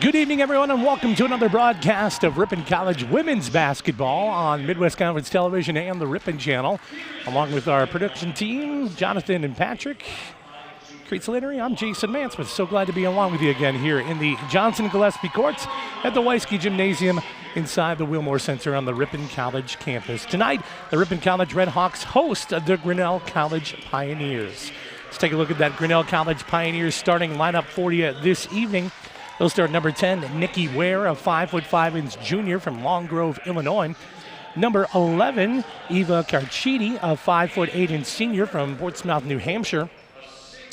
Good evening, everyone, and welcome to another broadcast of Ripon College women's basketball on Midwest Conference Television and the Ripon channel. Along with our production team, Jonathan and Patrick, Crete, Slattery, I'm Jason Mansmith. So glad to be along with you again here in the Johnson Gillespie Courts at the Weisky Gymnasium inside the Wilmore Center on the Ripon College campus. Tonight, the Ripon College Redhawks host the Grinnell College Pioneers. Let's take a look at that Grinnell College Pioneers starting lineup for you this evening. They'll start number 10, Nikki Ware, a 5'5" junior from Long Grove, Illinois. Number 11, Eva Carchidi, a 5'8" senior from Portsmouth, New Hampshire.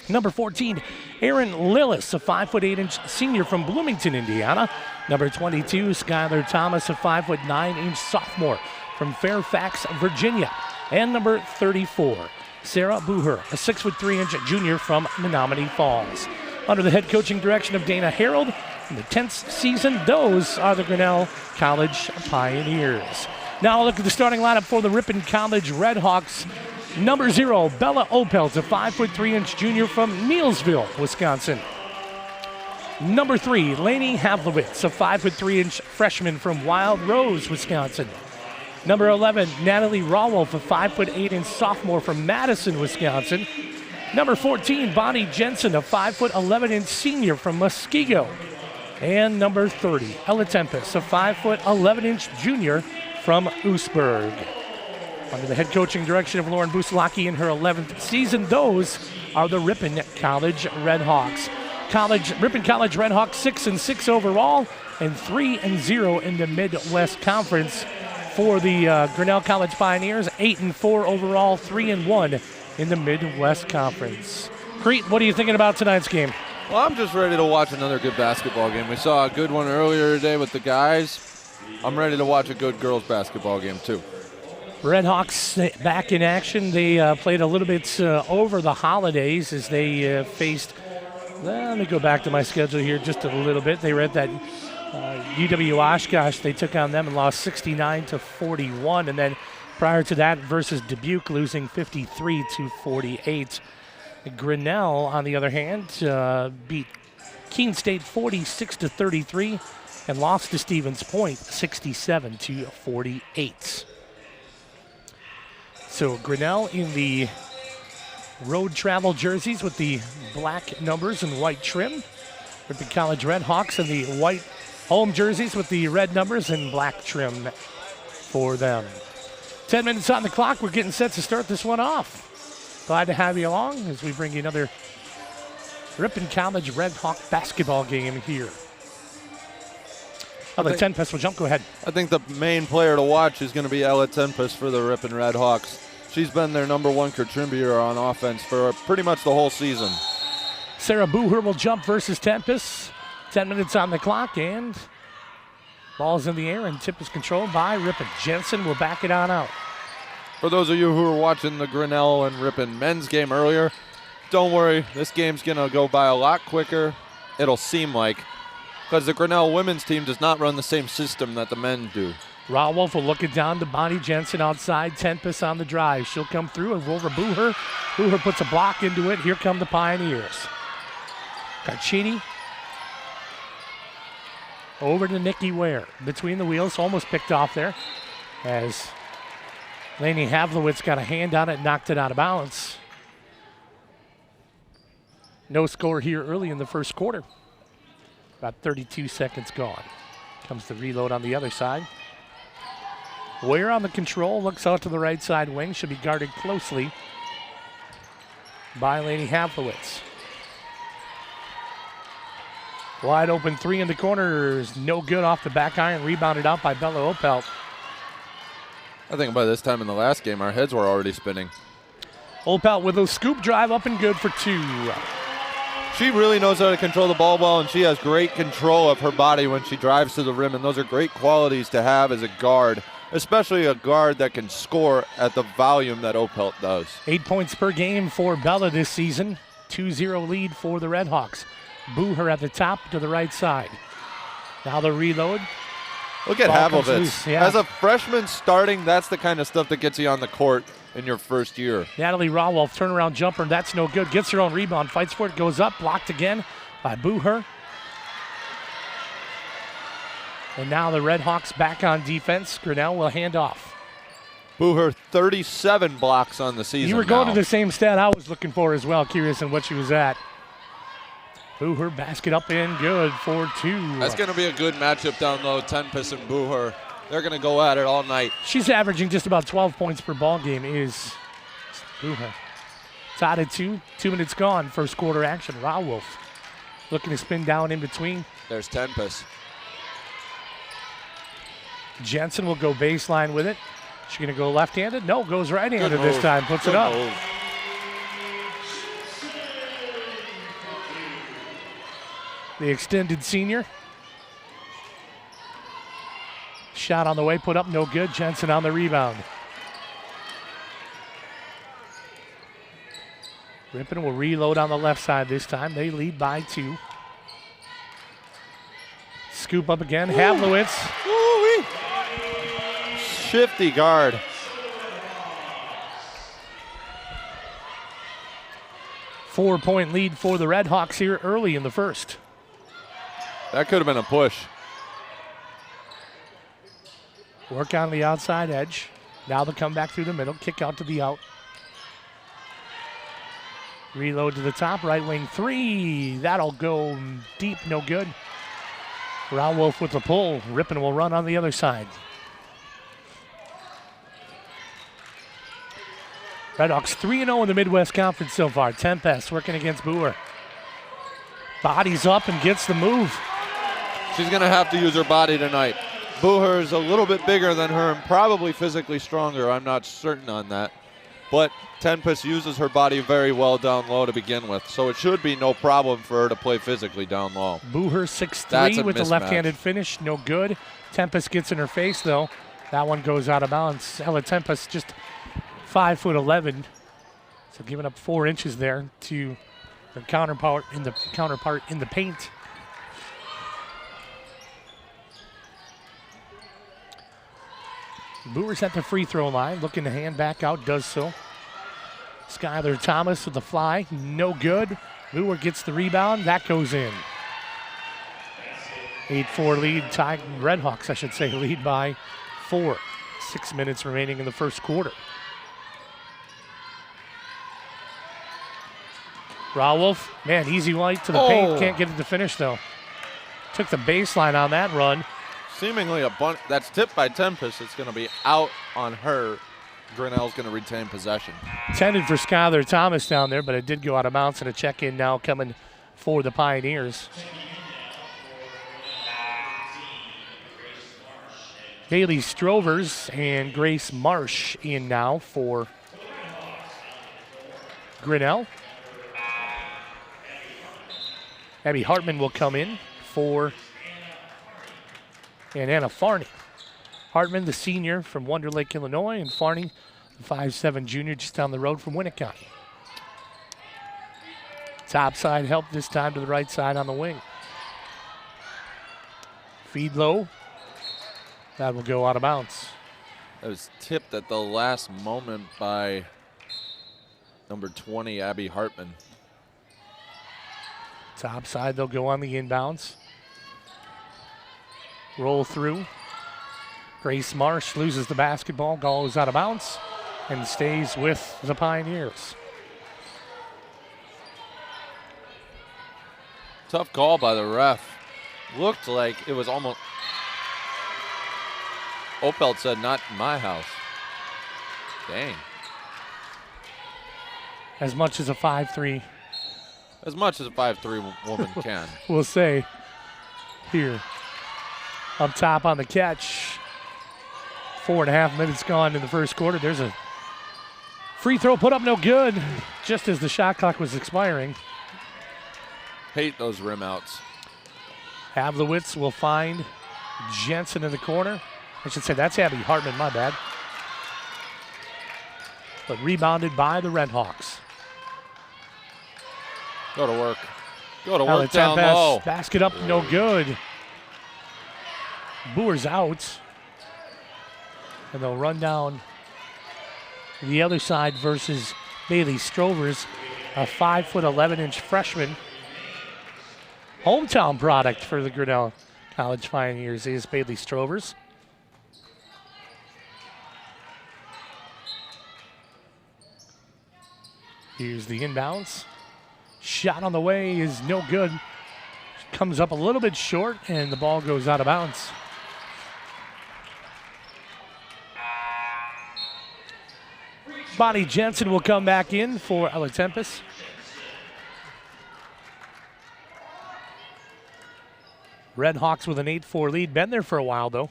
Number 14, Erin Lillis, a 5'8" senior from Bloomington, Indiana. Number 22, Skylar Thomas, a 5'9" sophomore from Fairfax, Virginia. And number 34, Sarah Booher, a 6'3" junior from Menominee Falls. Under the head coaching direction of Dana Harold, in the 10th season, those are the Grinnell College Pioneers. Now look at the starting lineup for the Ripon College Redhawks. Number 0, Bella Opelt, a 5'3" junior from Neillsville, Wisconsin. Number 3, Lainey Havlowitz, a 5'3" freshman from Wild Rose, Wisconsin. Number 11, Natalie Rawolf, a 5'8" sophomore from Madison, Wisconsin. Number 14, Bonnie Jensen, a 5'11" senior from Muskego. And number 30, Ella Tempest, a 5'11" junior from Oostburg. Under the head coaching direction of Lauren Busalaki in her 11th season, those are the Ripon College Redhawks. Ripon College Redhawks 6-6 overall and 3-0 in the Midwest Conference. For the Grinnell College Pioneers, 8-4 overall, 3-1 in the Midwest Conference. Crete, what are you thinking about tonight's game? Well, I'm just ready to watch another good basketball game. We saw a good one earlier today with the guys. I'm ready to watch a good girls basketball game too. Redhawks back in action. They played a little bit over the holidays as they faced, let me go back to my schedule here just a little bit. They were at that UW Oshkosh. They took on them and lost 69-41, and then prior to that versus Dubuque, losing 53-48. Grinnell, on the other hand, beat Keene State 46-33 and lost to Stevens Point 67-48. So Grinnell in the road travel jerseys with the black numbers and white trim. Ripon College Redhawks in the white home jerseys with the red numbers and black trim for them. 10 minutes on the clock. We're getting set to start this one off. Glad to have you along as we bring you another Ripon College Redhawk basketball game here. The Tempest will jump. Go ahead. I think the main player to watch is going to be Ella Tempest for the Ripon Redhawks. She's been their #1 contributor on offense for pretty much the whole season. Sarah Booher will jump versus Tempest. 10 minutes on the clock, and ball's in the air, and tip is controlled by Ripon. Jensen will back it on out. For those of you who were watching the Grinnell and Ripon men's game earlier, don't worry, this game's going to go by a lot quicker, it'll seem like, because the Grinnell women's team does not run the same system that the men do. Rawolf will look it down to Bonnie Jensen outside. Tempest on the drive. She'll come through and over Booher. Booher puts a block into it. Here come the Pioneers. Carchini over to Nikki Ware. Between the wheels, almost picked off there as Lainey Havlowitz got a hand on it, knocked it out of bounds. No score here early in the first quarter. About 32 seconds gone. Comes the reload on the other side. Ware on the control, looks out to the right side wing. Should be guarded closely by Lainey Havlowitz. Wide open three in the corner is no good off the back iron. Rebounded out by Bella Opelt. I think by this time in the last game, our heads were already spinning. Opelt with a scoop drive up and good for 2. She really knows how to control the ball well, and she has great control of her body when she drives to the rim, and those are great qualities to have as a guard, especially a guard that can score at the volume that Opelt does. 8 points per game for Bella this season. 2-0 lead for the Redhawks. Booher at the top to the right side. Now the reload. Look at Havlowitz. Yeah. As a freshman starting, that's the kind of stuff that gets you on the court in your first year. Natalie Rawolf, turnaround jumper, that's no good. Gets her own rebound, fights for it, goes up, blocked again by Booher. And now the Red Hawks back on defense. Grinnell will hand off. Booher, 37 blocks on the season. You were going now. to the same stat I was looking for as well, curious on what she was at. Booher basket up and good for 2. That's going to be a good matchup down low, Tempest and Booher. They're going to go at it all night. She's averaging just about 12 points per ball game is Booher. Tied at 2. 2 minutes gone. First quarter action. Rauwolf looking to spin down in between. There's Tempest. Jensen will go baseline with it. She's going to go left-handed. No, goes right-handed this time. Puts it up. Move. The extended senior. Shot on the way, put up, no good. Jensen on the rebound. Ripon will reload on the left side this time. They lead by 2. Scoop up again. Havlowitz. Ooh-wee. Shifty guard. Four-point lead for the Red Hawks here early in the first. That could have been a push. Work on the outside edge. Now they'll come back through the middle. Kick out to the out. Reload to the top. Right wing 3. That'll go deep. No good. Rauwolf with the pull. Ripon will run on the other side. Redhawks 3-0 in the Midwest Conference so far. Tempest working against Booher. Bodies up and gets the move. She's going to have to use her body tonight. Booher is a little bit bigger than her and probably physically stronger. I'm not certain on that. But Tempest uses her body very well down low to begin with, so it should be no problem for her to play physically down low. Booher 6'3" with the left-handed finish. No good. Tempest gets in her face, though. That one goes out of bounds. Ella Tempest just 5'11", so giving up 4 inches there to the counterpart in the paint. Booher's at the free throw line, looking to hand back out, does so. Skylar Thomas with the fly, no good. Booher gets the rebound, that goes in. 8-4 lead, Redhawks, I should say, lead by 4. 6 minutes remaining in the first quarter. Rauwolf, man, easy white to the paint, can't get it to finish though. Took the baseline on that run. Seemingly a bunch that's tipped by Tempest. It's going to be out on her. Grinnell's going to retain possession. Intended for Skylar Thomas down there, but it did go out of bounds, and a check-in now coming for the Pioneers. Bailey Strovers and Grace Marsh in now for Grinnell. Abby Hartman will come in for and Anna Farney. Hartman, the senior from Wonder Lake, Illinois, and Farney, the 5'7" junior just down the road from Winnicott. Top side help this time to the right side on the wing. Feed low. That will go out of bounds. It was tipped at the last moment by number 20, Abby Hartman. Top side, they'll go on the inbounds. Roll through. Grace Marsh loses the basketball, goes out of bounds, and stays with the Pioneers. Tough call by the ref. Looked like it was almost. Opelt said, not in my house. Dang. As much as a 5'3". As much as a 5'3" woman can. We'll say here. Up top on the catch. 4.5 minutes gone in the first quarter. There's a free throw put up, no good, just as the shot clock was expiring. Hate those rim outs. Havlowitz will find Jensen in the corner. I should say that's Abby Hartman, my bad. But rebounded by the Redhawks. Go to work. Go to work down low. Basket up, no good. Booher's out. And they'll run down the other side versus Bailey Strovers, a 5'11" freshman. Hometown product for the Grinnell College Pioneers is Bailey Strovers. Here's the inbounds. Shot on the way is no good. Comes up a little bit short, and the ball goes out of bounds. Bonnie Jensen will come back in for Ella Tempest. Red Hawks with an 8-4 lead. Been there for a while, though.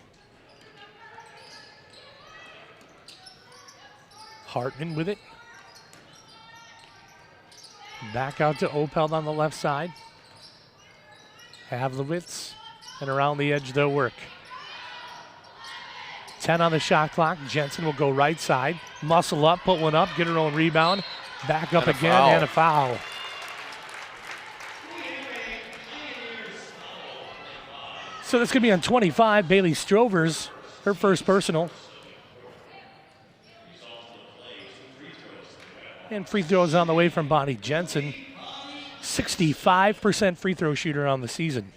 Hartman with it. Back out to Opeld on the left side. Havlowitz, and around the edge they'll work. 10 on the shot clock. Jensen will go right side. Muscle up, put one up, get her own rebound. Back up again, and a foul. So this could be on 25. Bailey Strovers, her first personal. And free throws on the way from Bonnie Jensen. 65% free throw shooter on the season.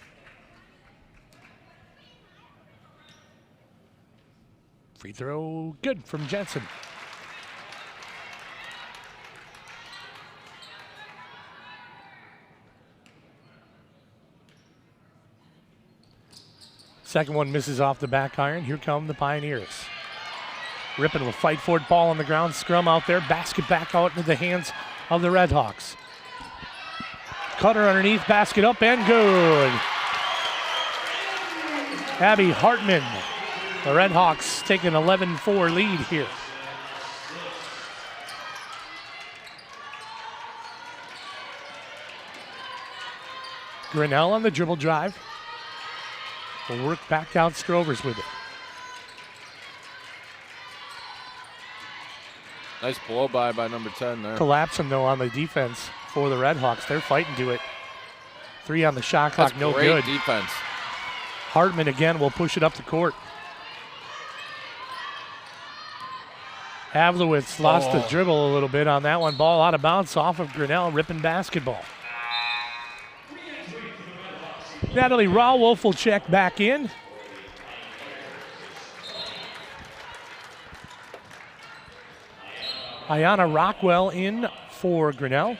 Free throw good from Jensen. Second one misses off the back iron. Here come the Pioneers. Ripon will fight for it. Ball on the ground. Scrum out there. Basket back out into the hands of the Red Hawks. Cutter underneath. Basket up and good. Abby Hartman. The Red Hawks take an 11-4 lead here. Grinnell on the dribble drive. Will work back out Strovers with it. Nice blow by number 10 there. Collapsing though on the defense for the Red Hawks. They're fighting to it. 3 on the shot clock, That's no great good. Defense. Hartman again will push it up the court. Havlowitz lost the dribble a little bit on that one. Ball out of bounds off of Grinnell. Ripon basketball. Natalie Rawolf will check back in. Ayanna Rockwell in for Grinnell.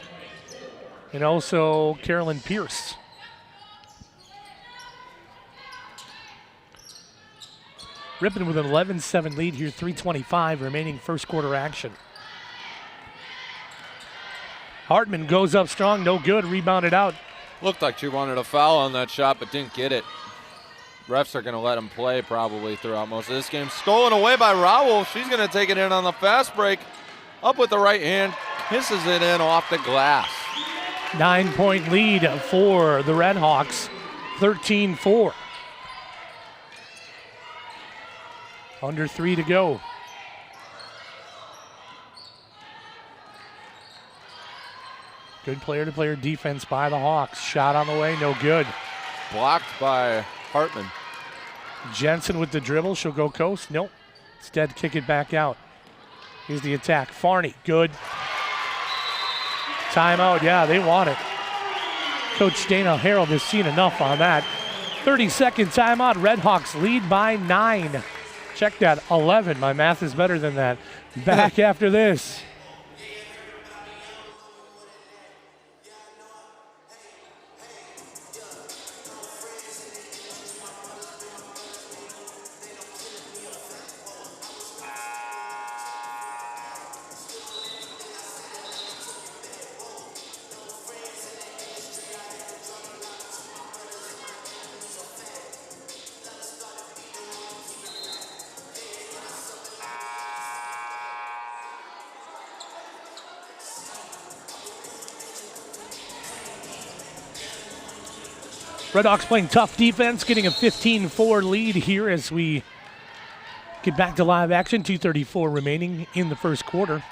And also Carolyn Pierce. Ripon with an 11-7 lead here, 3:25 remaining first quarter action. Hartman goes up strong, no good, rebounded out. Looked like she wanted a foul on that shot, but didn't get it. Refs are going to let him play probably throughout most of this game. Stolen away by Rowell. She's going to take it in on the fast break. Up with the right hand, kisses it in off the glass. 9-point lead for the Red Hawks, 13-4. Under 3 to go. Good player-to-player defense by the Hawks. Shot on the way, no good. Blocked by Hartman. Jensen with the dribble. She'll go coast. Nope. Instead, kick it back out. Here's the attack. Farney, good. Timeout, yeah, they want it. Coach Dana Harold has seen enough on that. 30-second timeout. Red Hawks lead by 9. Check that, 11. My math is better than that. Back after this. Red Hawks playing tough defense, getting a 15-4 lead here as we get back to live action. 2:34 remaining in the first quarter.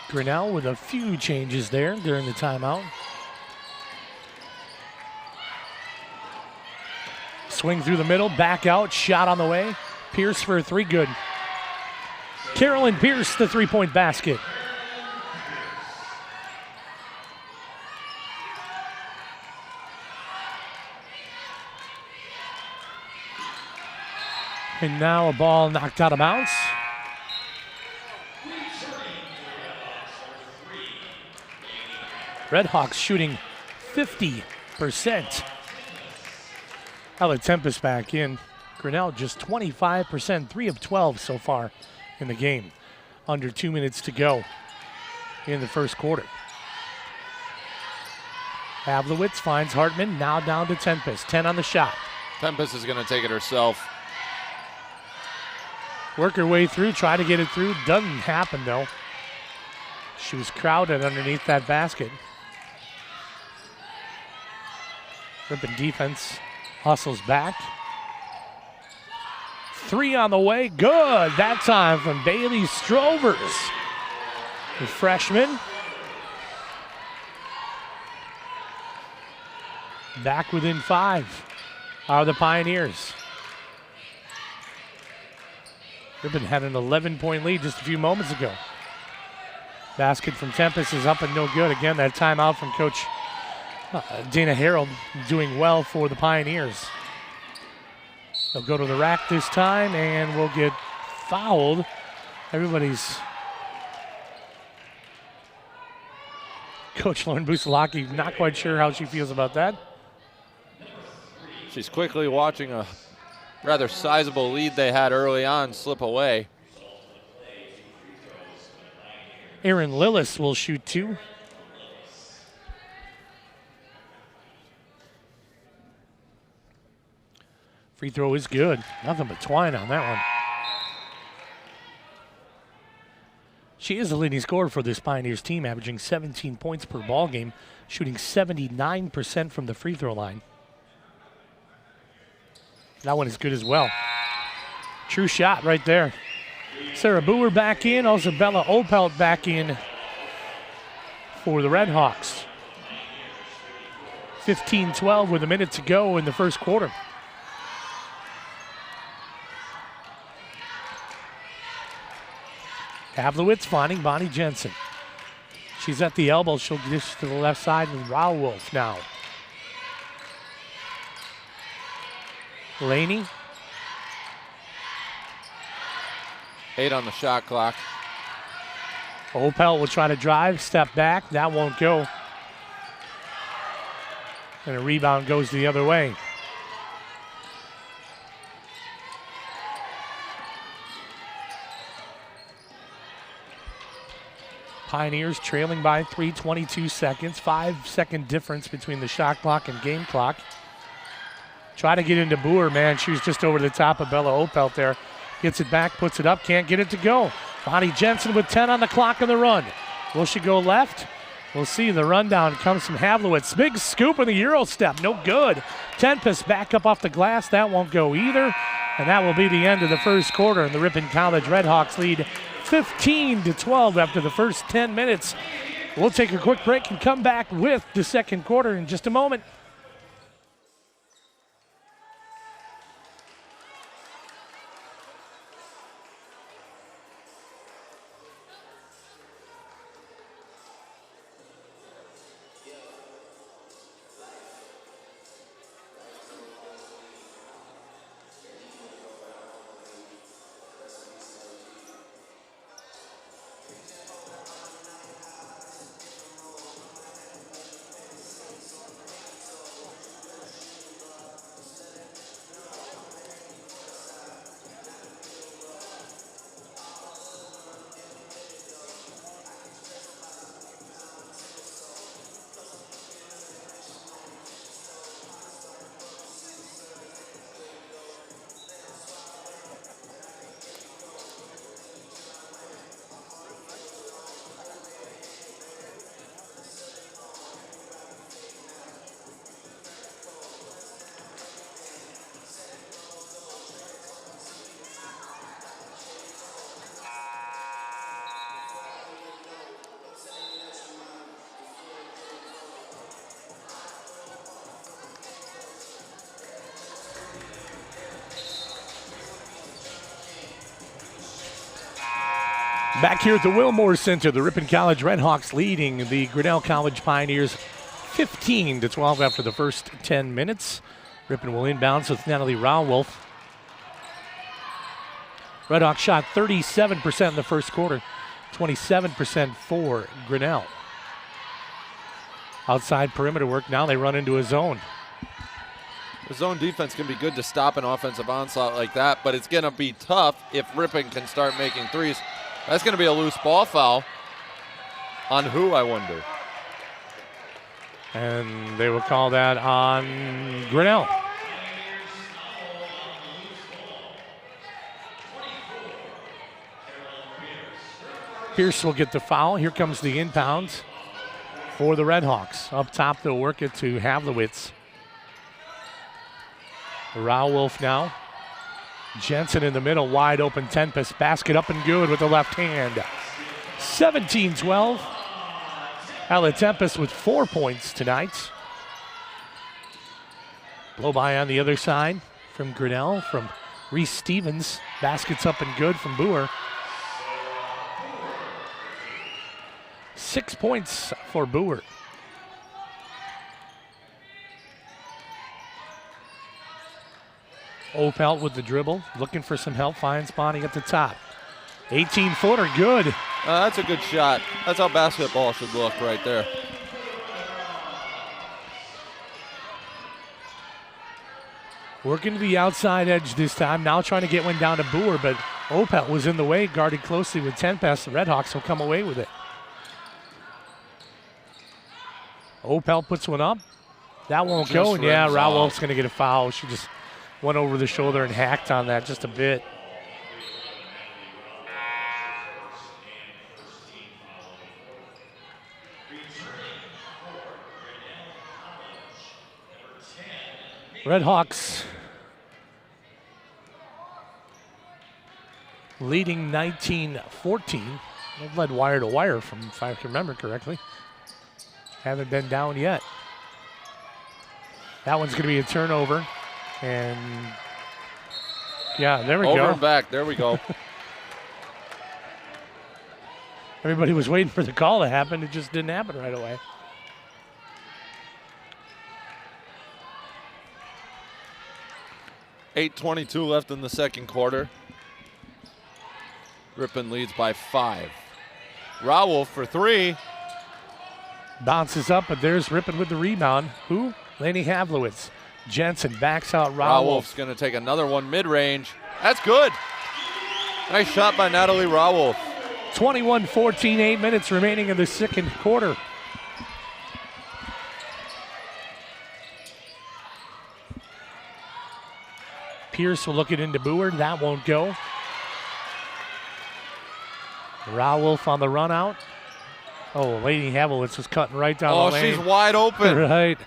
Grinnell with a few changes there during the timeout. Swing through the middle, back out, shot on the way. Pierce for a 3, good. Carolyn Pierce, the 3-point basket. And now a ball knocked out of bounds. Redhawks shooting 50%. Now Tempest back in. Grinnell just 25%, 3 of 12 so far in the game. Under 2 minutes to go in the first quarter. Havlowitz finds Hartman, now down to Tempest. 10 on the shot. Tempest is going to take it herself. Work her way through, try to get it through. Doesn't happen, though. She was crowded underneath that basket. Ripon defense hustles back. 3 on the way, good. That time from Bailey Strovers, the freshman. Back within 5 are the Pioneers. Ripon had an 11-point lead just a few moments ago. Basket from Tempest is up and no good. Again, that timeout from Coach Dana Harold doing well for the Pioneers. They'll go to the rack this time and will get fouled. Everybody's Coach Lauren Busalaki not quite sure how she feels about that. She's quickly watching a rather sizable lead they had early on slip away. Aaron Lillis will shoot 2. Free throw is good. Nothing but twine on that one. She is the leading scorer for this Pioneers team, averaging 17 points per ball game, shooting 79% from the free throw line. That one is good as well. True shot right there. Sarah Boer back in, also Bella Opelt back in for the Redhawks. 15-12 with a minute to go in the first quarter. Havlowitz finding Bonnie Jensen. She's at the elbow. She'll dish to the left side with Rauwolf now. Laney. 8 on the shot clock. Opel will try to drive, step back. That won't go. And a rebound goes the other way. Pioneers trailing by 3, 22 seconds. 5-second difference between the shot clock and game clock. Try to get into Boer, man. She was just over the top of Bella Opelt there. Gets it back, puts it up, can't get it to go. Bonnie Jensen with 10 on the clock in the run. Will she go left? We'll see. The rundown comes from Havlowitz. Big scoop in the Euro step, no good. Tempest back up off the glass. That won't go either. And that will be the end of the first quarter. And the Ripon College Redhawks lead 15-12 after the first 10 minutes. We'll take a quick break and come back with the second quarter in just a moment. Back here at the Wilmore Center, the Ripon College Redhawks leading the Grinnell College Pioneers 15-12 after the first 10 minutes. Ripon will inbounds with Natalie Rauwolf. Redhawks shot 37% in the first quarter, 27% for Grinnell. Outside perimeter work, now they run into a zone. The zone defense can be good to stop an offensive onslaught like that, but it's going to be tough if Ripon can start making threes. That's going to be a loose ball foul. On who, I wonder? And they will call that on Grinnell. Pierce will get the foul. Here comes the inbounds for the Redhawks. Up top, they'll work it to Havlowitz. Rauwolf now. Jensen in the middle, wide open. Tempest, basket up and good with the left hand. 17-12. Ella Tempest with 4 points tonight. Blow by on the other side from Grinnell, from Reese Stevens. Baskets up and good from Boer. 6 points for Boer. Opelt with the dribble, looking for some help, finds Bonnie at the top. 18-footer, good. That's a good shot. That's how basketball should look right there. Working to the outside edge this time, now trying to get one down to Boer, but Opelt was in the way, guarded closely with Tempest. The Redhawks will come away with it. Opelt puts one up. That won't go, and yeah, Rauwolf's going to get a foul. She just went over the shoulder and hacked on that just a bit. Redhawks leading 19-14. They've led wire to wire from, if I can remember correctly. Haven't been down yet. That one's going to be a turnover. And, yeah, there we go. Over and back. There we go. Everybody was waiting for the call to happen. It just didn't happen right away. .8:22 left in the second quarter. Ripon leads by 5. Rauwolf for 3. Bounces up, but there's Ripon with the rebound. Who? Laney Havlowitz. Jensen backs out Rauwolf. Rauwolf's going to take another one mid-range. That's good. Nice shot by Natalie Rauwolf. 21-14, 8 minutes remaining in the second quarter. Pierce will look it into Boer. That won't go. Rauwolf on the run out. Oh, Lady Havlowitz was cutting right down the lane. Oh, she's wide open. Right.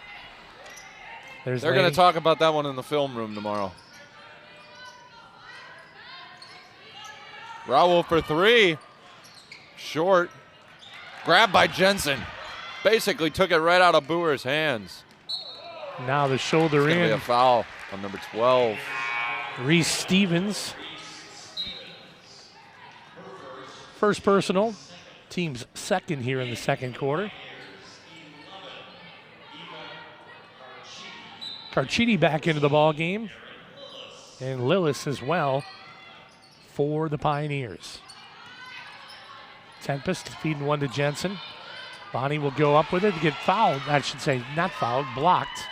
They're going to talk about that one in the film room tomorrow. Rauwolf for 3. Short. Grabbed by Jensen. Basically took it right out of Boer's hands. Now the shoulder in. Be a foul on number 12. Reese Stevens. First personal. Team's second here in the second quarter. Carchidi back into the ball game. And Lillis as well for the Pioneers. Tempest feeding one to Jensen. Bonnie will go up with it to get fouled. I should say not fouled, blocked.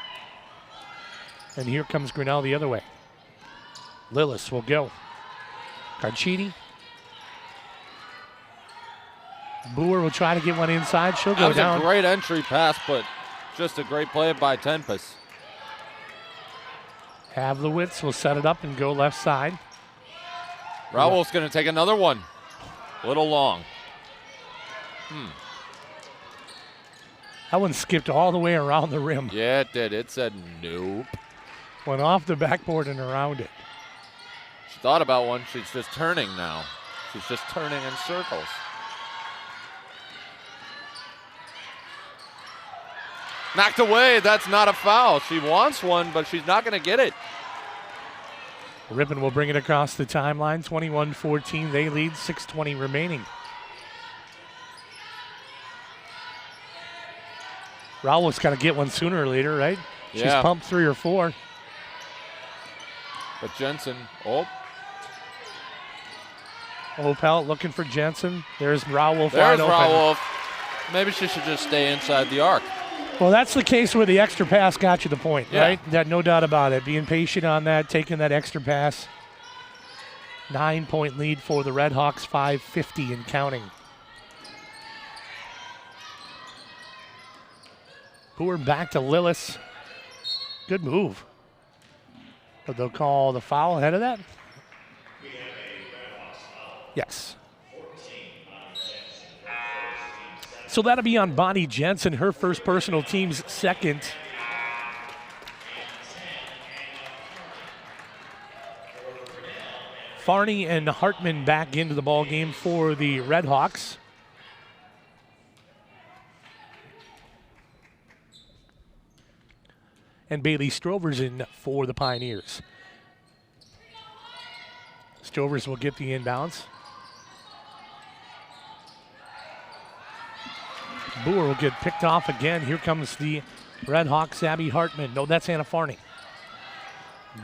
And here comes Grinnell the other way. Lillis will go. Carchidi. Boer will try to get one inside. She'll go down. That was a great entry pass, but just a great play by Tempest. Havlowitz will set it up and go left side. Rauwolf's going to take another one. A little long. That one skipped all the way around the rim. Yeah, it did. It said nope. Went off the backboard and around it. She thought about one. She's just turning now. She's just turning in circles. Knocked away. That's not a foul. She wants one, but she's not going to get it. Ripon will bring it across the timeline. 21-14. They lead. 6:20 remaining. Rauwolf's got to get one sooner or later, right? Yeah. She's pumped 3 or 4. But Jensen, Opel looking for Jensen. There's Raoul. There's Raoul. Maybe she should just stay inside the arc. Well, that's the case where the extra pass got you the point, Yeah. right? That, no doubt about it. Being patient on that, taking that extra pass. 9-point lead for the Redhawks, 5:50 and counting. Boer back to Lillis. Good move. But they'll call the foul ahead of that? Yes. So that'll be on Bonnie Jensen, her first personal, team's second. Farney and Hartman back into the ball game for the Redhawks. And Bailey Strovers in for the Pioneers. Strovers will get the inbounds. Boer will get picked off again. Here comes the Redhawks, Abby Hartman. No, that's Anna Farney.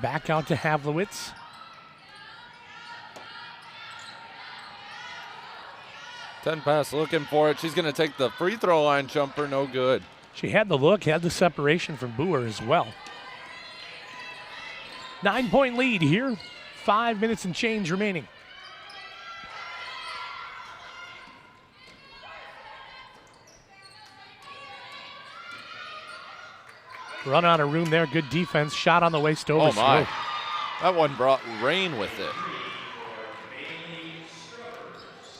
Back out to Havlowitz. Ten pass looking for it. She's going to take the free throw line jumper. No good. She had the look, had the separation from Boer as well. 9-point lead here. 5 minutes and change remaining. Run out of room there. Good defense. Shot on the way. Stovers. Oh, my. That one brought rain with it.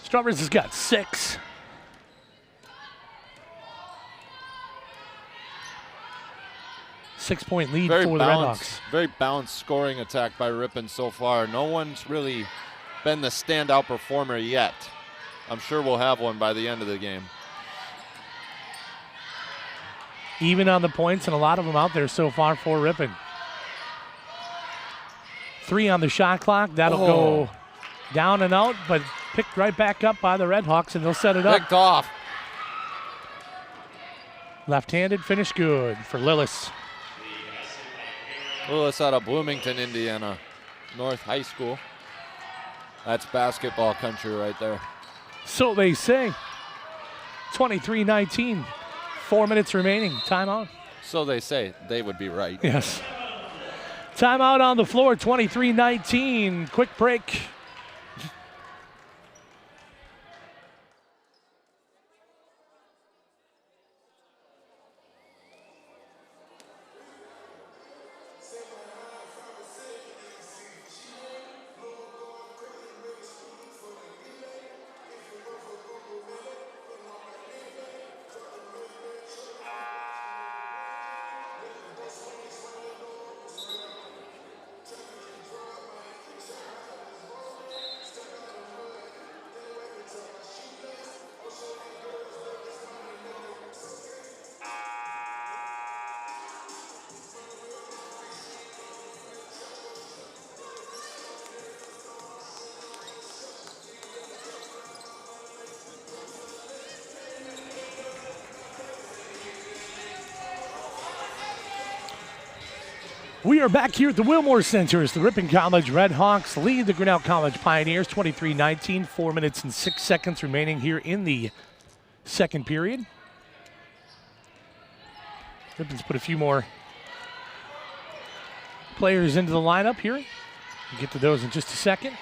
Strovers has got 6. Six-point lead for the Redhawks. Very balanced scoring attack by Ripon so far. No one's really been the standout performer yet. I'm sure we'll have one by the end of the game. Even on the points, and a lot of them out there so far for Ripon. 3 on the shot clock. That'll go down and out, but picked right back up by the Redhawks, and they'll set it up. Picked off. Left-handed finish good for Lillis. Lillis out of Bloomington, Indiana. North High School. That's basketball country right there. So they say. 23-19. 4 minutes remaining. Timeout. So they say. They would be right. Yes. Timeout on the floor. 23-19. Quick break. We are back here at the Wilmore Center as the Ripon College Redhawks lead the Grinnell College Pioneers 23-19. 4 minutes and 6 seconds remaining here in the second period. Ripon's put a few more players into the lineup here. We'll get to those in just a second.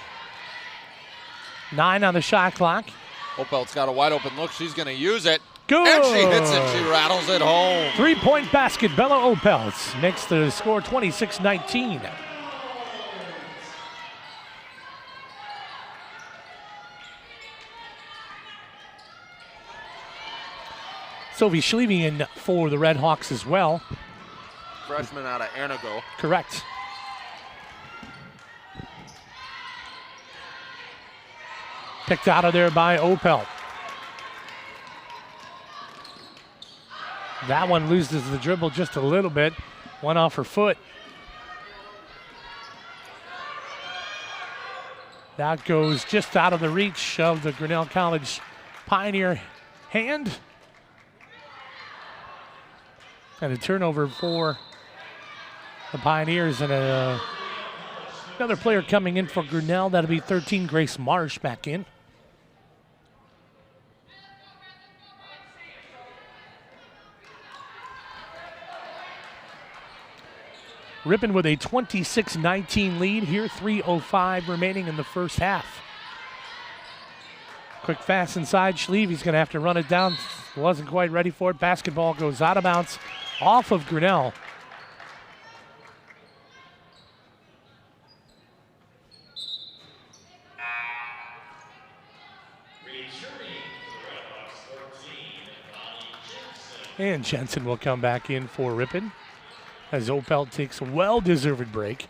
9 on the shot clock. Opel's got a wide open look. She's going to use it. Good. And she hits it. She rattles it home. 3-point basket. Bella Opels makes the score 26-19. Sophie Schlieving in for the Redhawks as well. Freshman out of Anago. Correct. Picked out of there by Opel. That one loses the dribble just a little bit. One off her foot. That goes just out of the reach of the Grinnell College Pioneer hand. And a turnover for the Pioneers and a Another player coming in for Grinnell. That'll be 13, Grace Marsh back in. Ripon with a 26-19 lead here, 3:05 remaining in the first half. Quick pass inside, Schlieve, he's going to have to run it down. Wasn't quite ready for it. Basketball goes out of bounds off of Grinnell. And Jensen will come back in for Ripon as Opel takes a well-deserved break.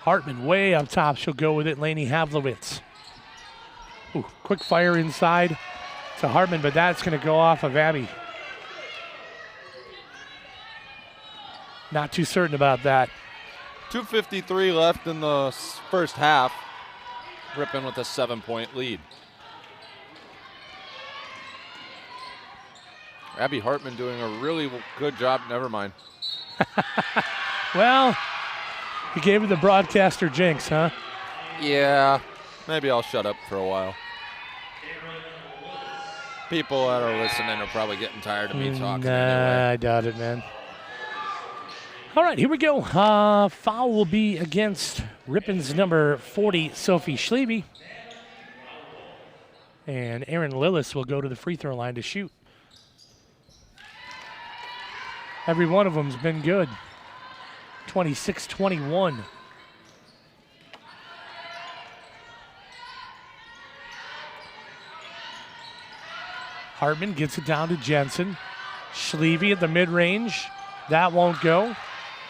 Hartman way up top. She'll go with it. Lainey Havlowitz. Ooh, quick fire inside to Hartman, but that's going to go off of Abby. Not too certain about that. 2:53 left in the first half. Ripon with a 7-point lead. Abby Hartman doing a really good job. Never mind. Well, you gave her the broadcaster jinx, huh? Yeah, maybe I'll shut up for a while. People that are listening are probably getting tired of me talking anyway. I doubt it, man. All right, here we go. Foul will be against Ripon's number 40, Sophie Schlieve. And Erin Lillis will go to the free throw line to shoot. Every one of them's been good. 26-21. Hartman gets it down to Jensen. Schlieve at the mid-range. That won't go.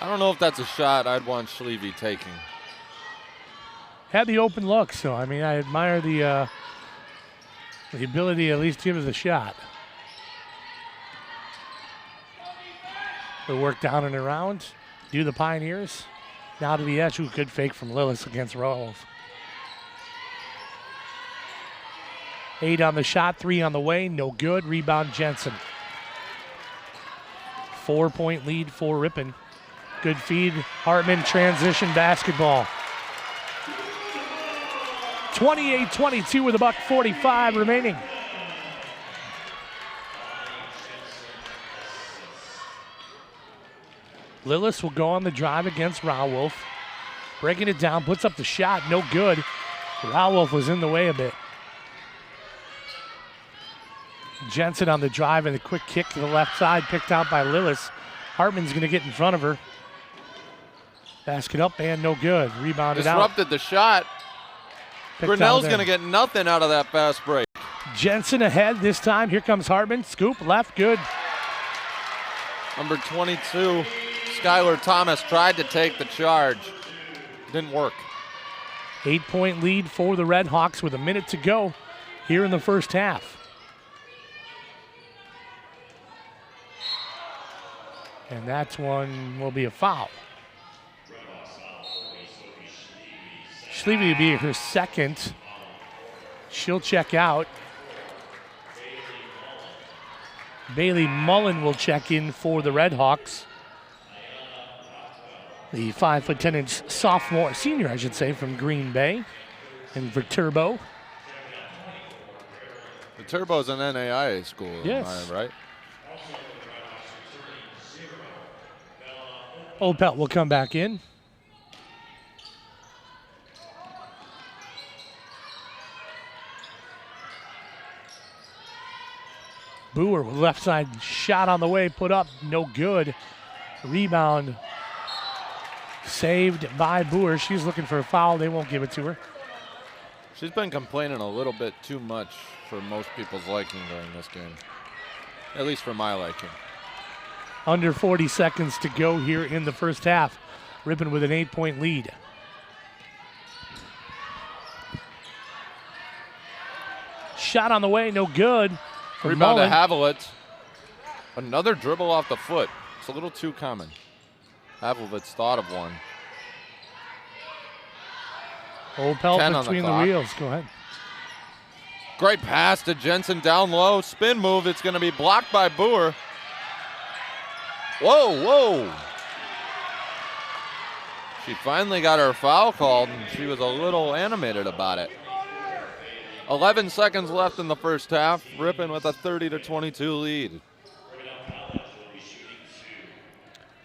I don't know if that's a shot I'd want Schlieve taking. Had the open look, so I mean, I admire the ability to at least give it a shot. The work down and around. Do the Pioneers. Now to the edge. Who could fake from Lillis against Rolf. 8 on the shot, 3 on the way. No good. Rebound Jensen. 4-point lead for Ripon. Good feed. Hartman transition basketball. 28-22 with $1:45 remaining. Lillis will go on the drive against Rauwolf. Breaking it down, puts up the shot, no good. Rauwolf was in the way a bit. Jensen on the drive and a quick kick to the left side, picked out by Lillis. Hartman's going to get in front of her. Basket up and no good. Rebounded out. Disrupted the shot. Grinnell's going to get nothing out of that fast break. Jensen ahead this time. Here comes Hartman. Scoop left, good. Number 22, Skylar Thomas tried to take the charge. Didn't work. 8-point lead for the Red Hawks with a minute to go here in the first half. And that one will be a foul. Schlieve will be her second. She'll check out. Bailey Mullen will check in for the Red Hawks. The 5'10" sophomore, senior, I should say, from Green Bay. And for Turbo. The Turbo's an NAIA school, yes. Right? Opel will come back in. Boer with left side shot on the way, put up, no good. Rebound saved by Boer. She's looking for a foul. They won't give it to her. She's been complaining a little bit too much for most people's liking during this game. At least for my liking. Under 40 seconds to go here in the first half. Ripon with an 8-point lead. Shot on the way, no good. Rebound to Havlowitz. Another dribble off the foot. It's a little too common. Havlowitz thought of one. Opel between the wheels. Go ahead. Great pass to Jensen down low. Spin move. It's going to be blocked by Boer. Whoa, whoa. She finally got her foul called, and she was a little animated about it. 11 seconds left in the first half. Ripon with a 30-22 lead.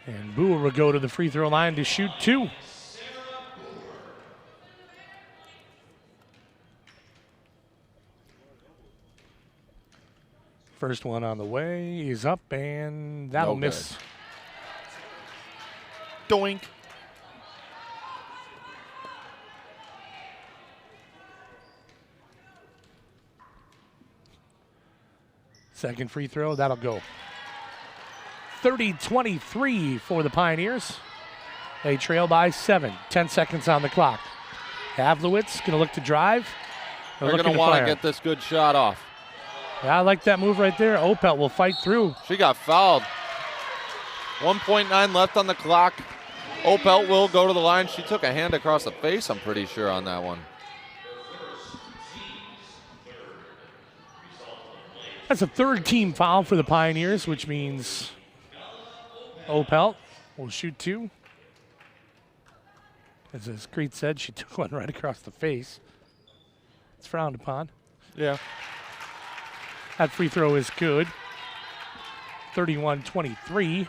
And Boer will go to the free throw line to shoot 2. First one on the way is up, and that'll miss. Doink. Second free throw, that'll go. 30-23 for the Pioneers. They trail by 7. 10 seconds on the clock. Havlowitz going to look to drive. They're going to want to get this good shot off. Yeah, I like that move right there. Opelt will fight through. She got fouled. 1.9 left on the clock. Opelt will go to the line. She took a hand across the face, I'm pretty sure, on that one. That's a third team foul for the Pioneers, which means Opelt will shoot 2. As Crete said, she took one right across the face. It's frowned upon. Yeah. That free throw is good. 31-23.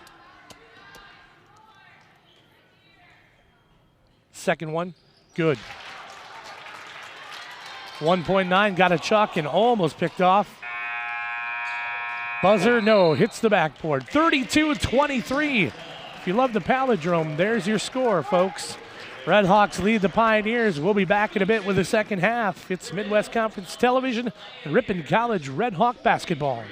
Second one, good. 1.9, got a chuck and almost picked off. Buzzer, no, hits the backboard. 32-23. If you love the palindrome, there's your score, folks. Red Hawks lead the Pioneers. We'll be back in a bit with the second half. It's Midwest Conference Television and Ripon College Red Hawk basketball.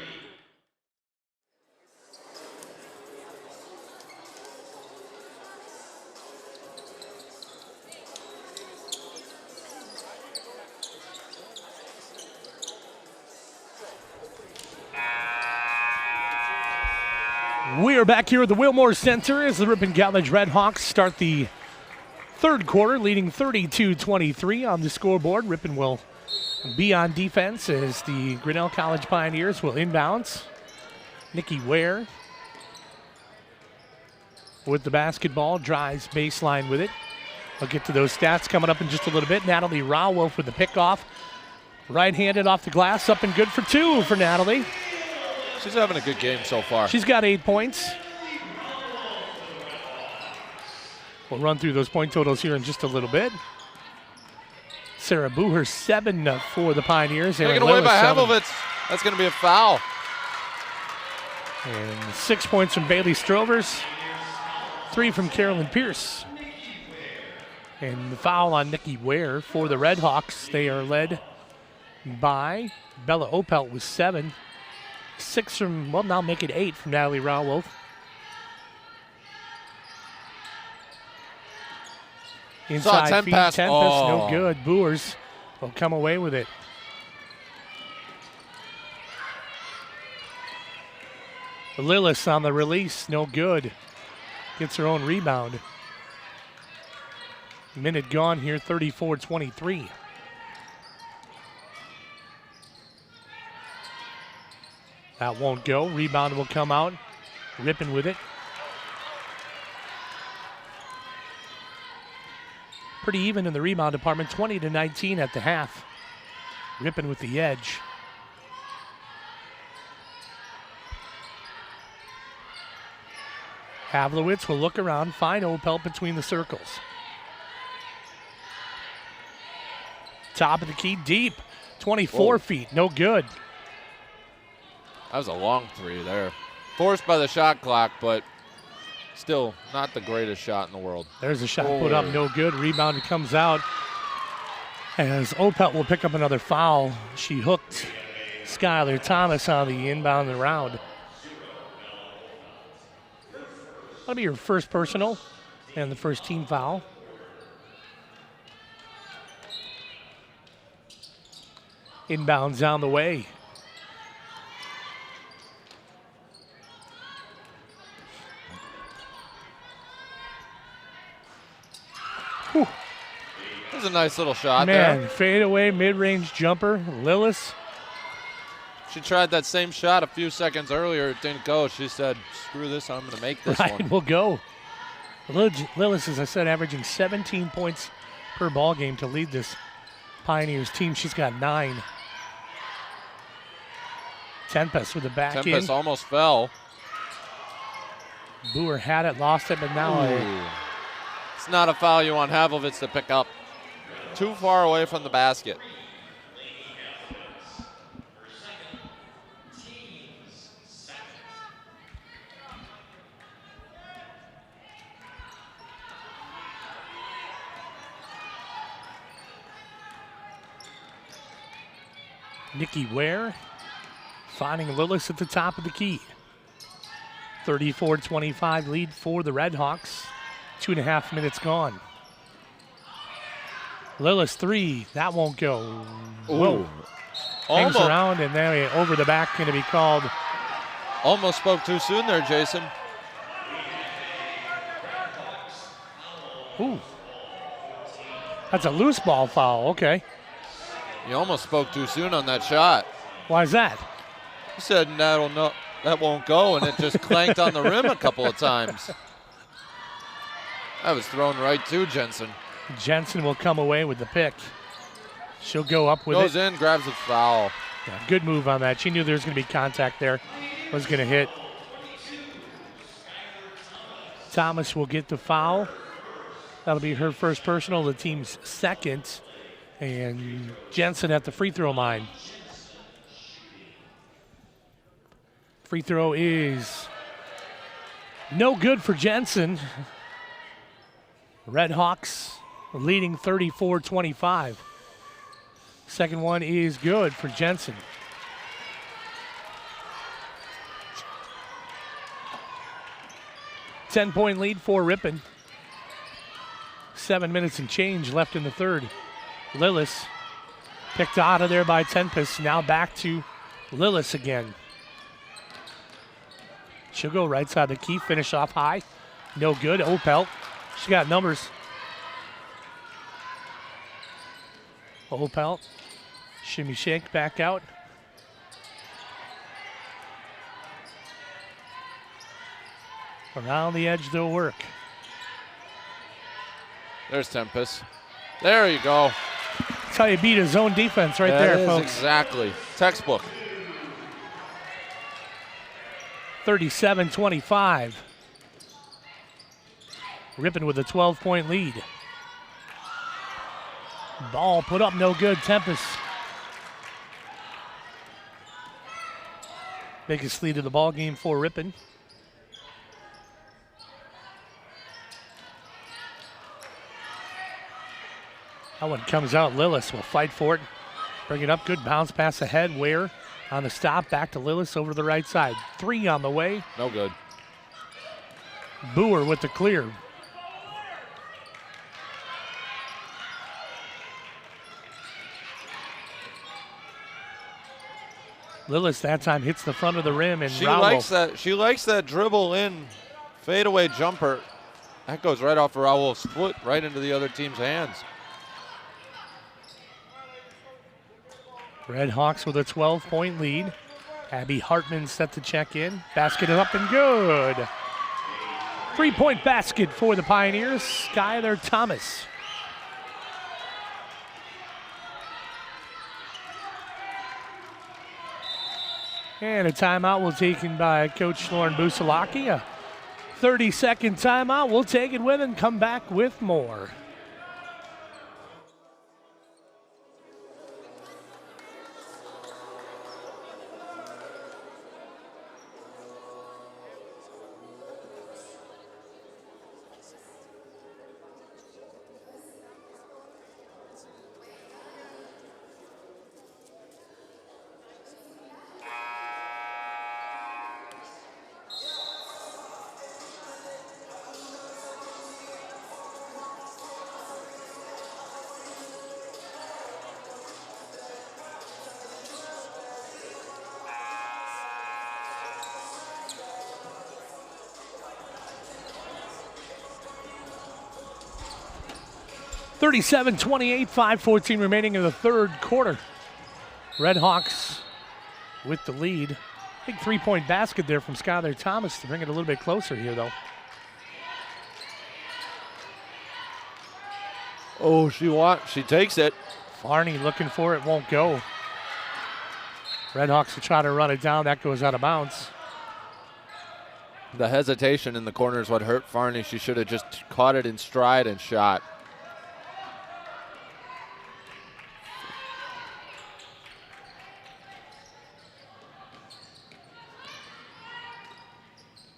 We are back here at the Wilmore Center as the Ripon College Red Hawks start the third quarter, leading 32-23 on the scoreboard. Ripon will be on defense as the Grinnell College Pioneers will inbounds. Nikki Ware with the basketball, drives baseline with it. I'll get to those stats coming up in just a little bit. Natalie Rowolf with the pickoff. Right-handed off the glass, up and good for 2 for Natalie. She's having a good game so far. She's got 8 points. We'll run through those point totals here in just a little bit. Sarah Booher, 7 for the Pioneers. Taken away by Havlowitz. That's going to be a foul. And 6 points from Bailey Strovers. 3 from Carolyn Pierce. And the foul on Nikki Ware for the Red Hawks. They are led by Bella Opelt with 7. 6 from, well, now make it 8 from Natalie Rowolf. Inside feed, Tempest, no good. Boers will come away with it. Lillis on the release, no good. Gets her own rebound. Minute gone here, 34-23. That won't go. Rebound will come out. Ripon with it. Pretty even in the rebound department, 20-19 at the half. Ripon with the edge. Havlowitz will look around, find Opelt between the circles. Top of the key, deep. 24 feet, no good. That was a long 3 there. Forced by the shot clock, but still not the greatest shot in the world. There's a shot put up, no good. Rebound comes out as Opelt will pick up another foul. She hooked Skylar Thomas on the inbound round. That'll be her first personal and the first team foul. Inbounds on the way. Whew. That was a nice little shot there. Man, fadeaway mid-range jumper. Lillis She tried that same shot a few seconds earlier. It didn't go. She said, screw this, I'm going to make this one. We'll go. Lillis, as I said, averaging 17 points per ball game to lead this Pioneers team. She's got 9. Tempest with the back in. Tempest almost fell. Boer had it, lost it, but now it's not a foul you want Havlovitz to pick up. Too far away from the basket. Nikki Ware finding Lillis at the top of the key. 34-25 lead for the Redhawks. 2.5 minutes gone. Lillis 3, that won't go. Whoa. Hangs around and there over the back, going to be called. Almost spoke too soon there, Jason. Ooh. That's a loose ball foul, okay. You almost spoke too soon on that shot. Why is that? You said that won't go, and it just clanked on the rim a couple of times. That was thrown right to Jensen. Jensen will come away with the pick. She'll go up with it. Goes in, grabs the foul. Yeah, good move on that. She knew there was going to be contact there. Was going to hit. Thomas will get the foul. That'll be her first personal, the team's second. And Jensen at the free throw line. Free throw is no good for Jensen. Redhawks leading 34-25. Second one is good for Jensen. Ten-point lead for Ripon. 7 minutes and change left in the third. Lillis picked out of there by Tempest. Now back to Lillis again. She'll go right side of the key, finish off high. No good. Opelt. She got numbers. Opelt. Shimmy shake back out. Around the edge they'll work. There's Tempest. There you go. That's how you beat a zone defense right there, folks. Exactly. Textbook. 37-25. Ripon with a 12-point lead. Ball put up, no good. Tempest. Biggest lead of the ball game for Ripon. That one comes out. Lillis will fight for it. Bring it up. Good bounce pass ahead. Ware on the stop. Back to Lillis over to the right side. 3 on the way. No good. Boer with the clear. Lillis that time hits the front of the rim and she likes that dribble in fadeaway jumper. That goes right off Raul's foot, right into the other team's hands. Redhawks with a 12-point lead. Abby Hartman set to check in. Basket is up and good. 3-point basket for the Pioneers. Skylar Thomas. And a timeout was taken by Coach Lauren Busalaki. A 30-second timeout. We'll take it with and come back with more. (37-28), 5:14 remaining in the third quarter. Redhawks with the lead. Big 3-point basket there from Skylar Thomas to bring it a little bit closer here, though. Oh, she takes it. Farney looking for it, won't go. Redhawks will try to run it down. That goes out of bounds. The hesitation in the corner is what hurt Farney. She should have just caught it in stride and shot.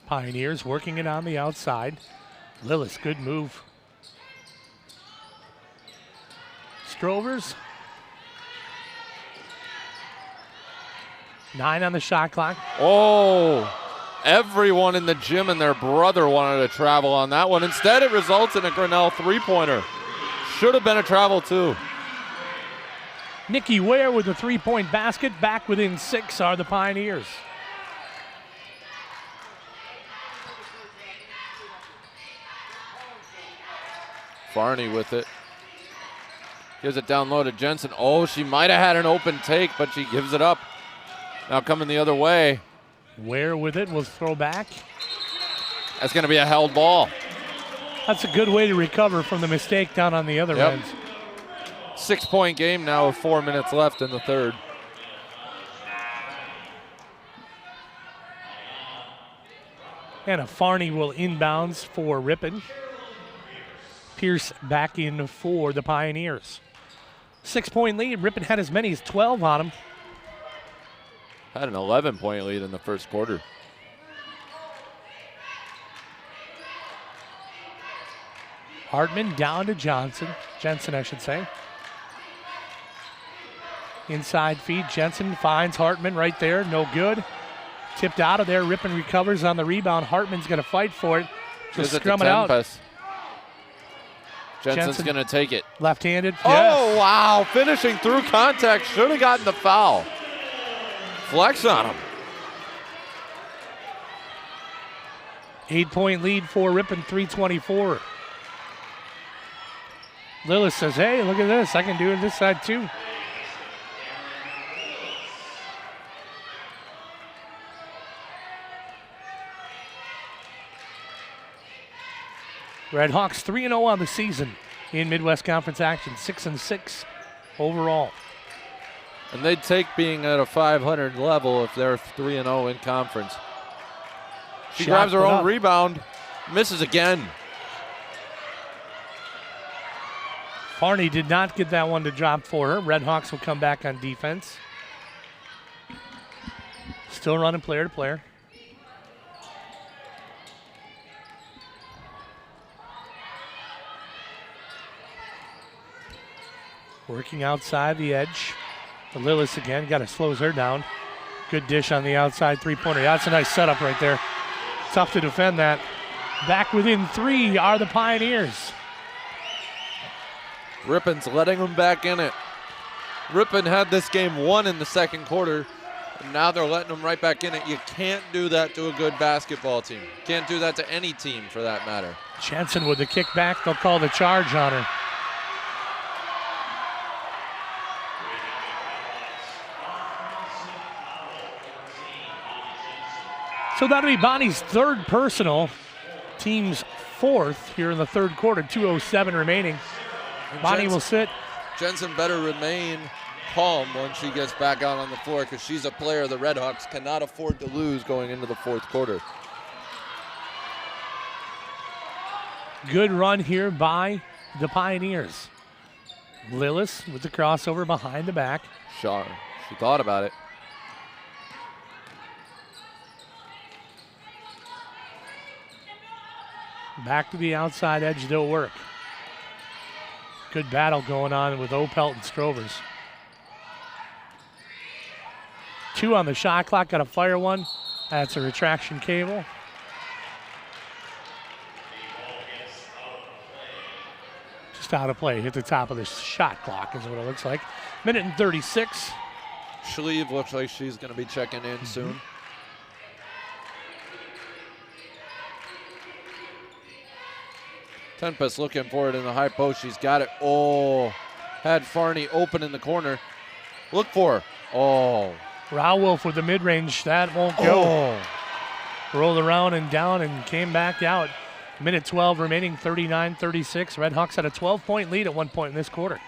Pioneers working it on the outside. Lillis, good move. Strovers. 9 on the shot clock. Oh, everyone in the gym and their brother wanted to travel on that one. Instead, it results in a Grinnell three-pointer. Should have been a travel, too. Nikki Ware with the 3-point basket. Back within 6 are the Pioneers. Farney with it. Gives it down low to Jensen. Oh, she might have had an open take, but she gives it up. Now coming the other way. Ware with it will throw back. That's going to be a held ball. That's a good way to recover from the mistake down on the other end. 6-point game now with 4 minutes left in the third. And a Farney will inbounds for Ripon. Pierce back in for the Pioneers. 6-point lead. Ripon had as many as 12 on them. Had an 11-point lead in the first quarter. Hartman down to Jensen, I should say. Inside feed. Jensen finds Hartman right there. No good. Tipped out of there. Ripon recovers on the rebound. Hartman's going to fight for it. Just scrum it out. Jensen's going to take it. Left-handed. Oh, yes. wow. Finishing through contact. Should have gotten the foul. Flex on him. 8-point lead for Ripon, 3:24. Lillis says, hey, look at this. I can do it this side too. Redhawks 3-0 on the season in Midwest Conference action, 6-6 overall. And they'd take being at a 500 level if they're 3-0 in conference. She grabs her own rebound, misses again. Farney did not get that one to drop for her. Redhawks will come back on defense. Still running player to player. Working outside the edge. Lillis again, got to slows her down. Good dish on the outside three-pointer. That's a nice setup right there. Tough to defend that. Back within 3 are the Pioneers. Ripon's letting them back in it. Ripon had this game won in the second quarter, and now they're letting them right back in it. You can't do that to a good basketball team. Can't do that to any team for that matter. Jensen with the kick back. They'll call the charge on her. So that'll be Bonnie's third personal, team's fourth here in the third quarter, 2:07 remaining. And Bonnie will sit. Jensen better remain calm when she gets back out on the floor because she's a player the Redhawks cannot afford to lose going into the fourth quarter. Good run here by the Pioneers. Lillis with the crossover behind the back. Shaw, she thought about it. Back to the outside edge, they'll work. Good battle going on with Opelt and Strovers. 2 on the shot clock, got to fire one. That's a retraction cable. Just out of play, hit the top of the shot clock is what it looks like. Minute and 36. Schlieve looks like she's going to be checking in soon. Tempest looking for it in the high post. She's got it. Oh, had Farney open in the corner. Look for her. Oh, Rowolf with the mid-range. That won't go. Rolled around and down and came back out. Minute 12 remaining, 39-36. Red Hawks had a 12-point lead at one point in this quarter.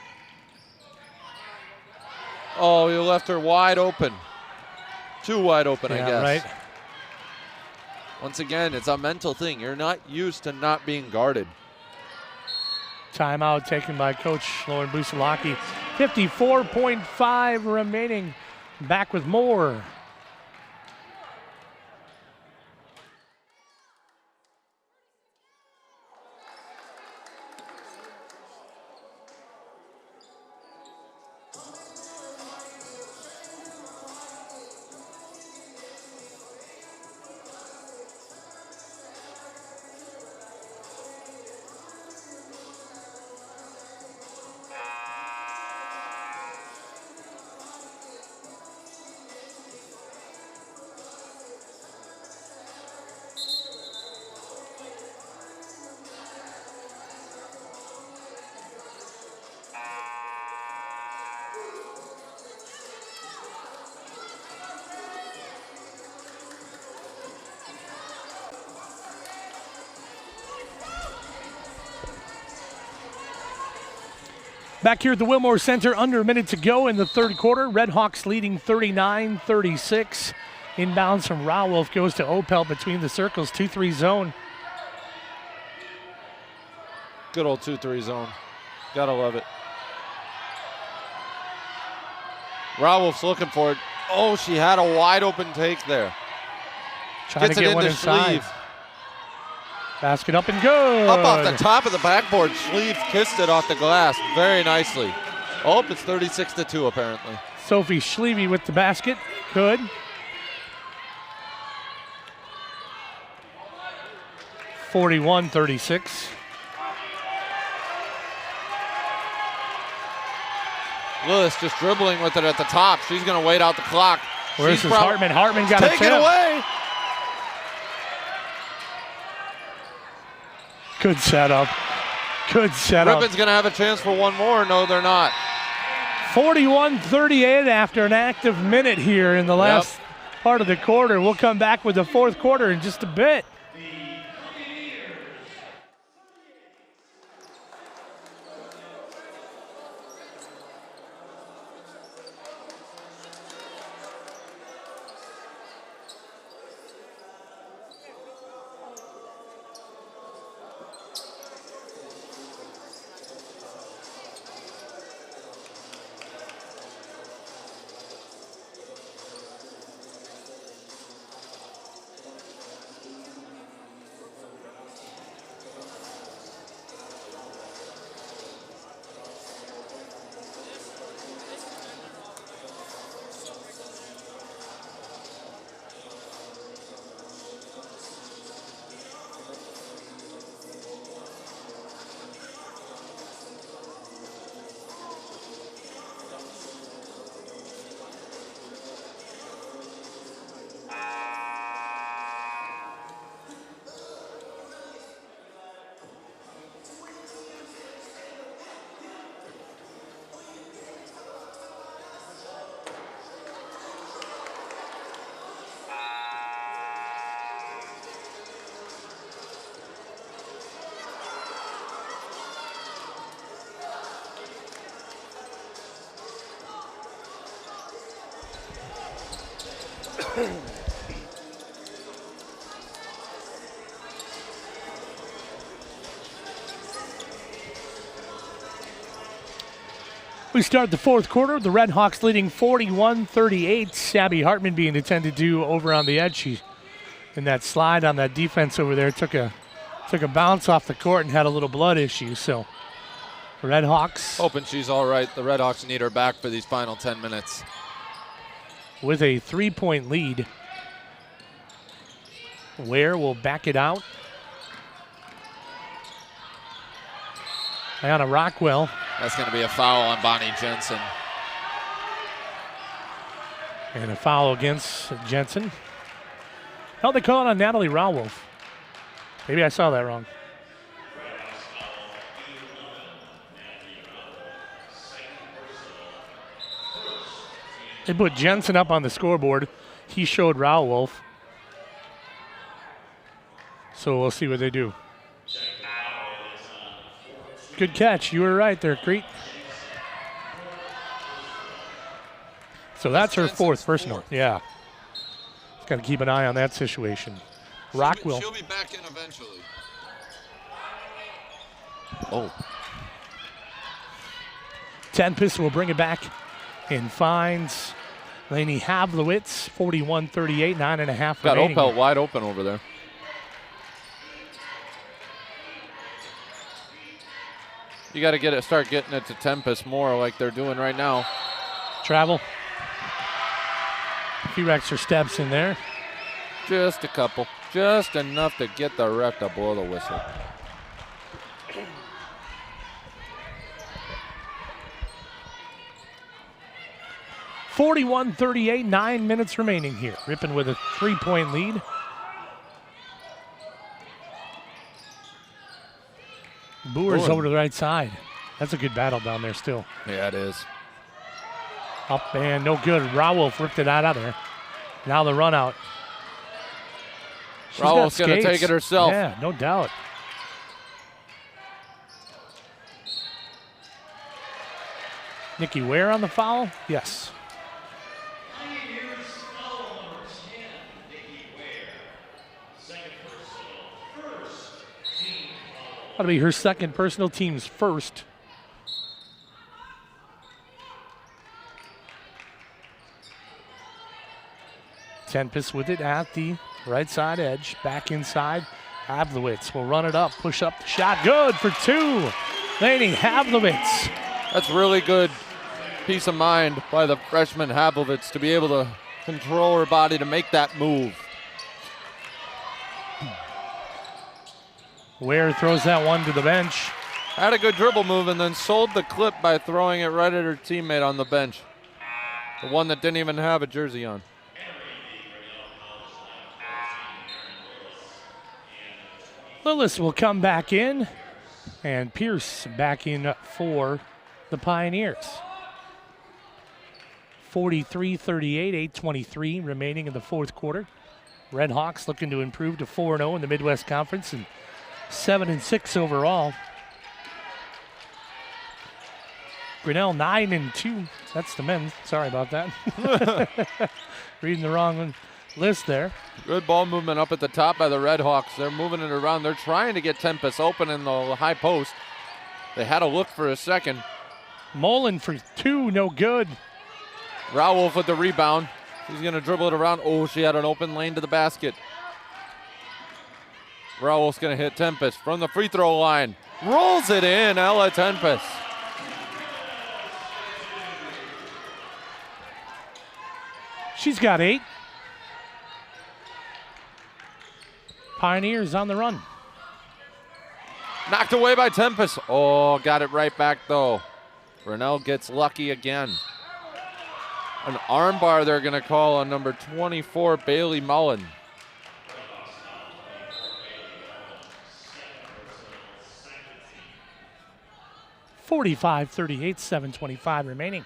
Oh, you left her wide open. Too wide open, I guess. Right. Once again, it's a mental thing. You're not used to not being guarded. Timeout taken by Coach Lauren Busalaki. 54.5 remaining. Back with more. Back here at the Wilmore Center, under a minute to go in the third quarter. Red Hawks leading 39-36. Inbounds from Rowolf goes to Opel between the circles, 2-3 zone. Good old 2-3 zone. Gotta love it. Rowolf's looking for it. Oh, she had a wide open take there. Trying Gets to get it one into inside. Sleeve. Basket up and good. Up off the top of the backboard. Sleeve kissed it off the glass very nicely. Oh, it's 36-2 apparently. Sophie Schleve with the basket. Good. (41-36). Lewis just dribbling with it at the top. She's going to wait out the clock. Where's his Hartman? Hartman got a tip. Take it away. Good setup. Good setup. Rippon's going to have a chance for one more. No, they're not. 41-38 after an active minute here in the last part of the quarter. We'll come back with the fourth quarter in just a bit. We start the fourth quarter. The Red Hawks leading 41-38. Sabby Hartman being attended to over on the edge. She, in that slide on that defense over there, took a bounce off the court and had a little blood issue. So Red Hawks. Hoping she's all right. The Red Hawks need her back for these final 10 minutes. With a 3-point lead. Ware will back it out. Diana Rockwell. That's going to be a foul on Bonnie Jensen. And a foul against Jensen. How'd they call it on Natalie Rowolf? Maybe I saw that wrong. They put Jensen up on the scoreboard. He showed Rauwolf. So we'll see what they do. Good catch. You were right there, Crete. So that's her fourth personal. Yeah. Got to keep an eye on that situation. Rockwell. She'll be back in eventually. Oh. Tempest will bring it back and finds Lainey Havlowitz, 41-38, 9.5 Got remaining. Opel wide open over there. You got to start getting it to Tempest more like they're doing right now. Travel. A few extra steps in there. Just a couple. Just enough to get the ref to blow the whistle. (41-38), 9 minutes remaining here. Ripon with a 3-point lead. Boer's over to the right side. That's a good battle down there still. Yeah, it is. Up and no good. Rauwolf ripped it out of there. Now the run out. Rauwolf's going to take it herself. Yeah, no doubt. Nikki Ware on the foul? Yes. That'll be her second personal, team's first. Tempest with it at the right side edge. Back inside. Havlowitz will run it up, push up the shot. Good for two. Lainey Havlowitz. That's really good peace of mind by the freshman Havlowitz to be able to control her body to make that move. Ware throws that one to the bench. Had a good dribble move and then sold the clip by throwing it right at her teammate on the bench. The one that didn't even have a jersey on. Lillis will come back in, and Pierce back in for the Pioneers. 43-38, 8:23 remaining in the fourth quarter. Red Hawks looking to improve to 4-0 in the Midwest Conference and 7-6 overall. Grinnell 9-2. That's the men. Sorry about that. Reading the wrong list there. Good ball movement up at the top by the Red Hawks. They're moving it around. They're trying to get Tempest open in the high post. They had a look for a second. Mullen for two, no good. Rauwolf with the rebound. She's going to dribble it around. Oh, she had an open lane to the basket. Rauwolf's going to hit Tempest from the free throw line. Rolls it in, Ella Tempest. She's got 8. Pioneers on the run. Knocked away by Tempest. Oh, got it right back though. Grinnell gets lucky again. An arm bar they're going to call on number 24, Bailey Mullen. (45-38), 7:25 remaining.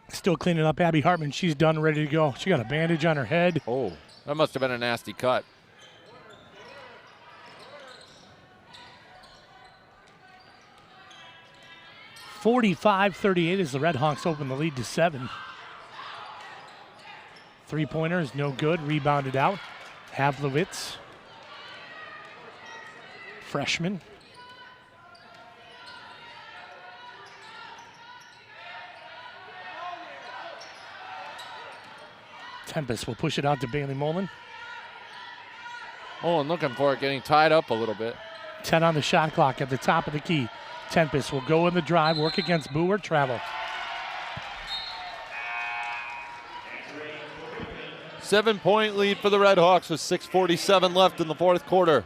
Still cleaning up Abby Hartman. She's done, ready to go. She got a bandage on her head. Oh, that must have been a nasty cut. (45-38) as the Red Hawks open the lead to 7. Three-pointer is no good. Rebounded out. Havlowitz. Freshman. Tempest will push it out to Bailey Mullen. Mullen looking for it, getting tied up a little bit. 10 on the shot clock at the top of the key. Tempest will go in the drive, work against Boer, travel. 7-point lead for the Red Hawks with 6:47 left in the fourth quarter.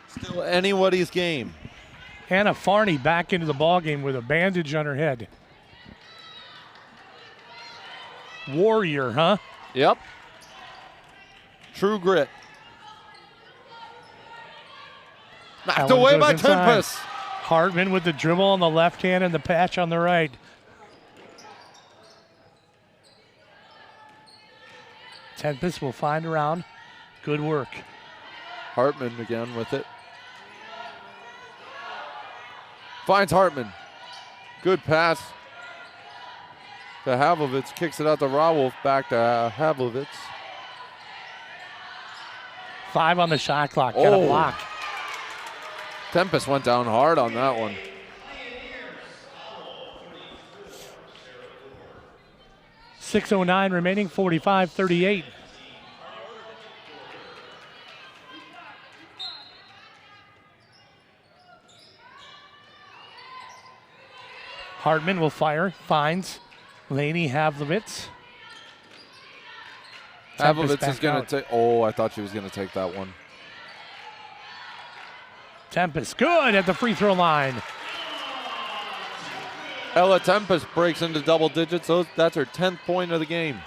Still anybody's game. Hannah Farney back into the ballgame with a bandage on her head. Warrior, huh? Yep. True grit. Knocked away by Tempest. Hartman with the dribble on the left hand and the patch on the right. Tempest will find around. Good work. Hartman again with it. Finds Hartman. Good pass to Havlovitz. Kicks it out to Rawolf. Back to Havlovitz. 5 on the shot clock. Got a block. Tempest went down hard on that one. .609 remaining, 45-38. Hartman will fire, finds Laney Havlovitz. Havlovitz is going to take, I thought she was going to take that one. Tempest, good at the free throw line. Ella Tempest breaks into double digits. That's her 10th point of the game.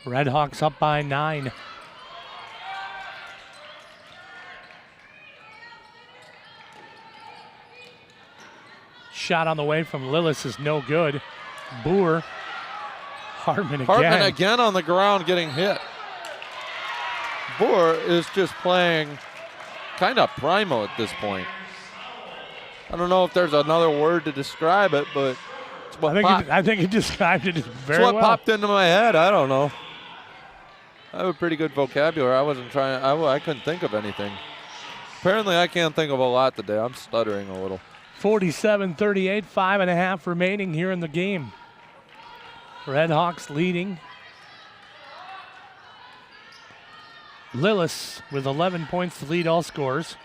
Redhawks up by 9. Shot on the way from Lillis is no good. Boer. Hartman again. Hartman again on the ground getting hit. Boer is just playing kind of primo at this point. I don't know if there's another word to describe it, but it's what I think you described it very well. It's what popped into my head. I don't know. I have a pretty good vocabulary. I wasn't trying. I couldn't think of anything. Apparently, I can't think of a lot today. I'm stuttering a little. 47-38, 5.5 remaining here in the game. Redhawks leading. Lillis with 11 points to lead all scorers.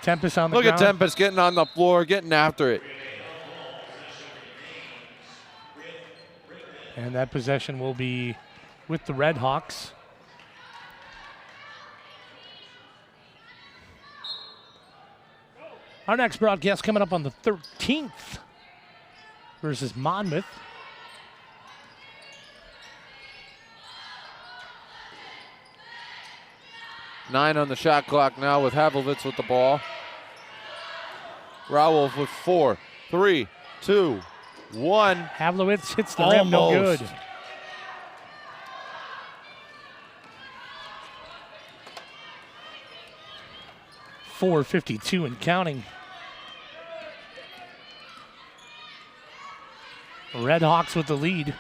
Tempest on the ground. Look at Tempest getting on the floor, getting after it. And that possession will be with the Redhawks. Our next broadcast coming up on the 13th versus Monmouth. Nine on the shot clock now with Havlovitz with the ball. Rawolf with 4, 3, 2, 1. Havlovitz hits the rim, no good. .452 and counting. Redhawks with the lead.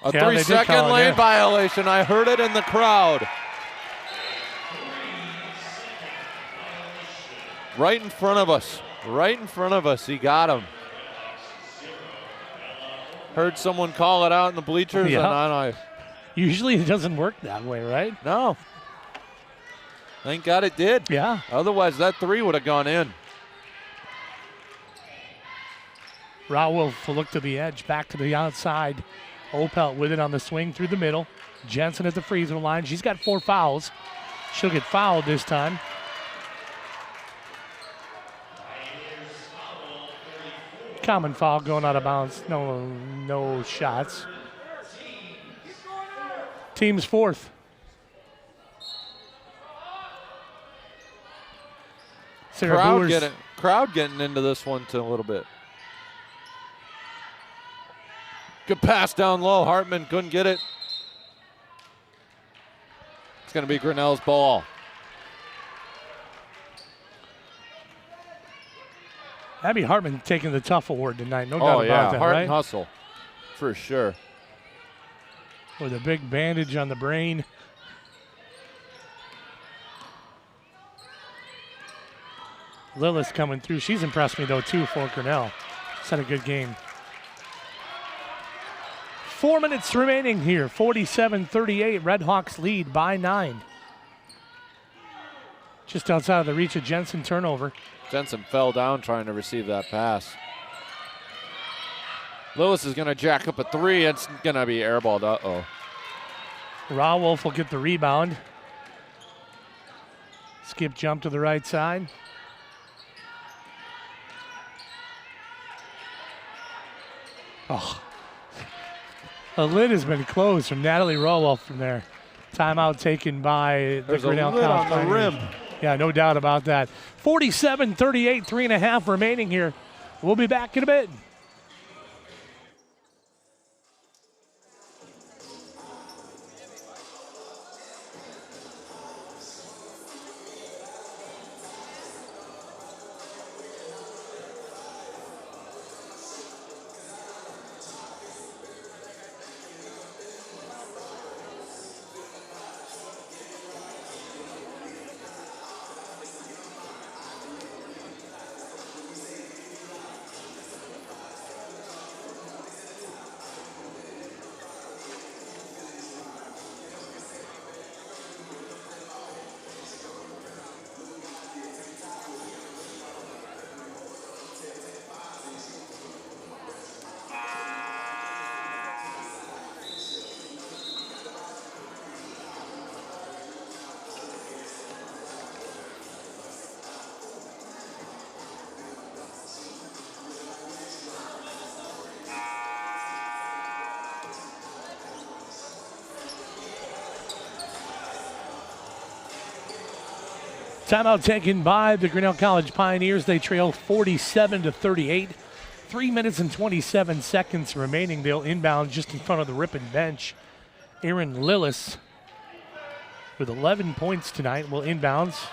A 3-second lane violation. I heard it in the crowd. Right in front of us. Right in front of us. He got him. Heard someone call it out in the bleachers. Yeah. Usually it doesn't work that way, right? No. Thank God it did. Yeah. Otherwise, that 3 would have gone in. Rawolf will look to the edge, back to the outside. Opelt with it on the swing through the middle. Jensen at the free throw line. She's got 4 fouls. She'll get fouled this time. Common foul going out of bounds. No shots. Team's 4th. Crowd getting into this one a little bit. Good pass down low. Hartman couldn't get it. It's going to be Grinnell's ball. Abby Hartman taking the tough award tonight. No doubt about that, Heart right? and hustle, for sure. With a big bandage on the brain. Lillis coming through. She's impressed me, though, too, for Grinnell. She's had a good game. 4 minutes remaining here. 47-38. Redhawks lead by 9. Just outside of the reach of Jensen. Turnover. Jensen fell down trying to receive that pass. Lillis is going to jack up a 3. It's going to be airballed. Uh-oh. Rawolf will get the rebound. Skip jump to the right side. Oh. The lid has been closed from Natalie Rowell from there. Timeout taken by the There's a Grinnell lid College on the Pioneers. rim. Yeah, no doubt about that. 47-38, 3.5 remaining here. We'll be back in a bit. Timeout taken by the Grinnell College Pioneers. They trail 47-38. 3 minutes and 27 seconds remaining. They'll inbound just in front of the Ripon bench. Aaron Lillis with 11 points tonight will inbounds.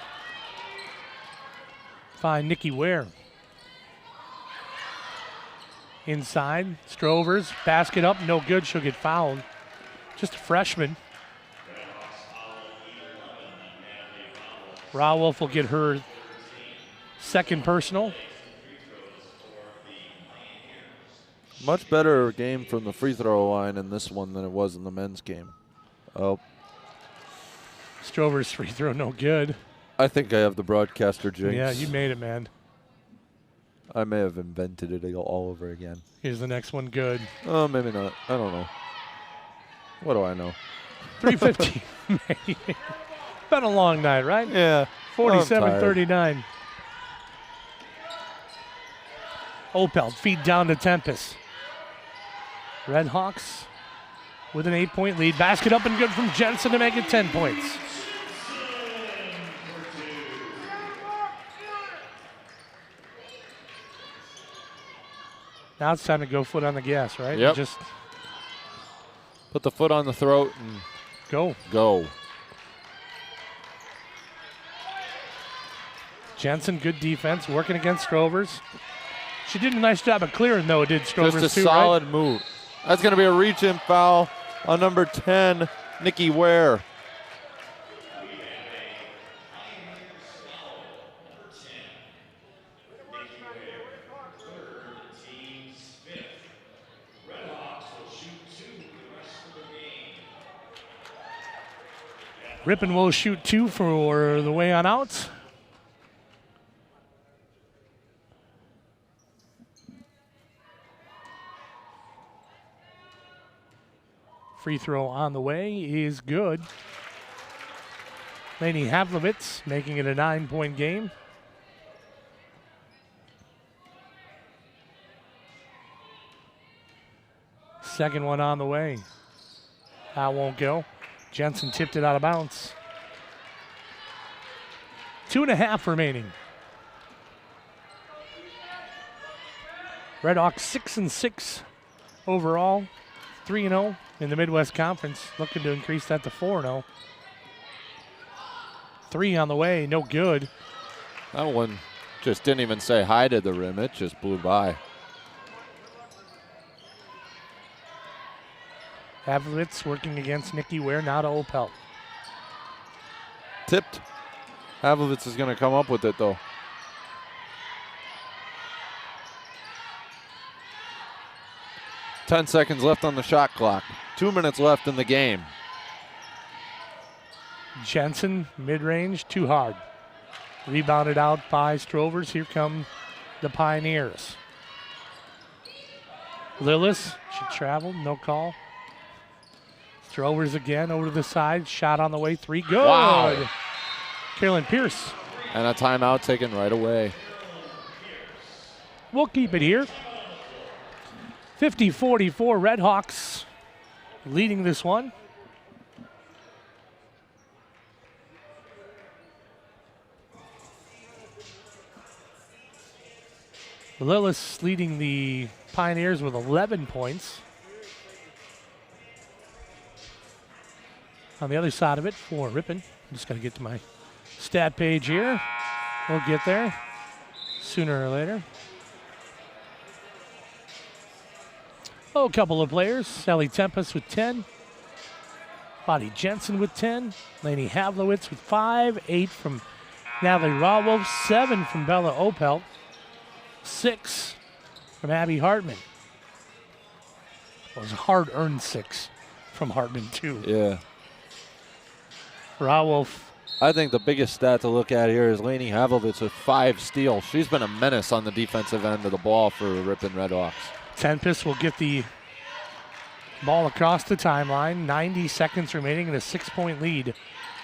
Find Nikki Ware. Inside, Strovers, basket up, no good, she'll get fouled. Just a freshman. Rawolf will get her second personal. Much better game from the free throw line in this one than it was in the men's game. Oh, Strover's free throw, no good. I think I have the broadcaster jinx. Yeah, you made it, man. I may have invented it all over again. Here's the next one, good. Oh, maybe not. I don't know. What do I know? 3:15. Been a long night, right? Yeah. 47-39. Opelt, feed down to Tempest. Red Hawks with an 8-point lead. Basket up and good from Jensen to make it 10 points. Now it's time to go foot on the gas, right? Yep. Just Put the foot on the throat and go. go. Jensen, good defense, working against Strovers. She did a nice job of clearing, though, did Strovers Just a too, solid right? move. That's going to be a reach-in foul on number 10, Nikki Ware. Ripon will shoot 2 for the way on out. Free throw on the way is good. Lainey Havlovitz making it a 9-point game. Second one on the way. That won't go. Jensen tipped it out of bounds. 2.5 remaining. Red Hawks 6-6 overall, 3-0 in the Midwest Conference, looking to increase that to 4-0. 3 on the way, no good. That one just didn't even say hi to the rim. It just blew by. Havlitz working against Nikki Ware, now to Opel. Tipped. Havlovitz is going to come up with it, though. Ten seconds left on the shot clock. 2 minutes left in the game. Jensen, mid-range, too hard. Rebounded out by Strovers. Here come the Pioneers. Lillis, she traveled, no call. Strovers again over to the side. Shot on the way, 3, good. Wow. Carolyn Pierce. And a timeout taken right away. We'll keep it here. 50-44 Red Hawks leading this one. Lillis leading the Pioneers with 11 points. On the other side of it for Ripon, I'm just got to get to my stat page here. We'll get there sooner or later. Oh, a couple of players. Sally Tempest with 10. Bonnie Jensen with 10. Lainey Havlowitz with 5. 8 from Natalie Rawolf. 7 from Bella Opelt. 6 from Abby Hartman. It was a hard-earned 6 from Hartman, too. Yeah. Rawolf. I think the biggest stat to look at here is Lainey Havlowitz with 5 steals. She's been a menace on the defensive end of the ball for Ripon Redhawks. Tempest will get the ball across the timeline. 90 seconds remaining and a 6-point lead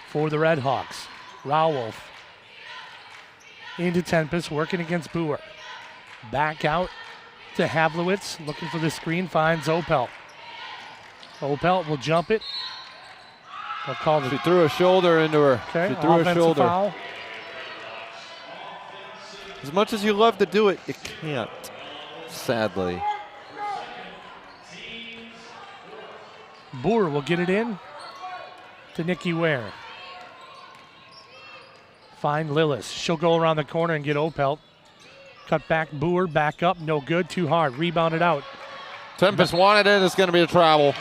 for the Redhawks. Rawolf into Tempest, working against Boer. Back out to Havlowitz, looking for the screen, finds Opelt. Opelt will jump it. They'll call She threw a shoulder into her. Okay, she threw a shoulder. Foul. As much as you love to do it, you can't, sadly. Boer will get it in to Nikki Ware. Find Lillis. She'll go around the corner and get Opelt. Cut back, Boer, back up, no good, too hard. Rebounded out. Tempest wanted it, it's going to be a travel.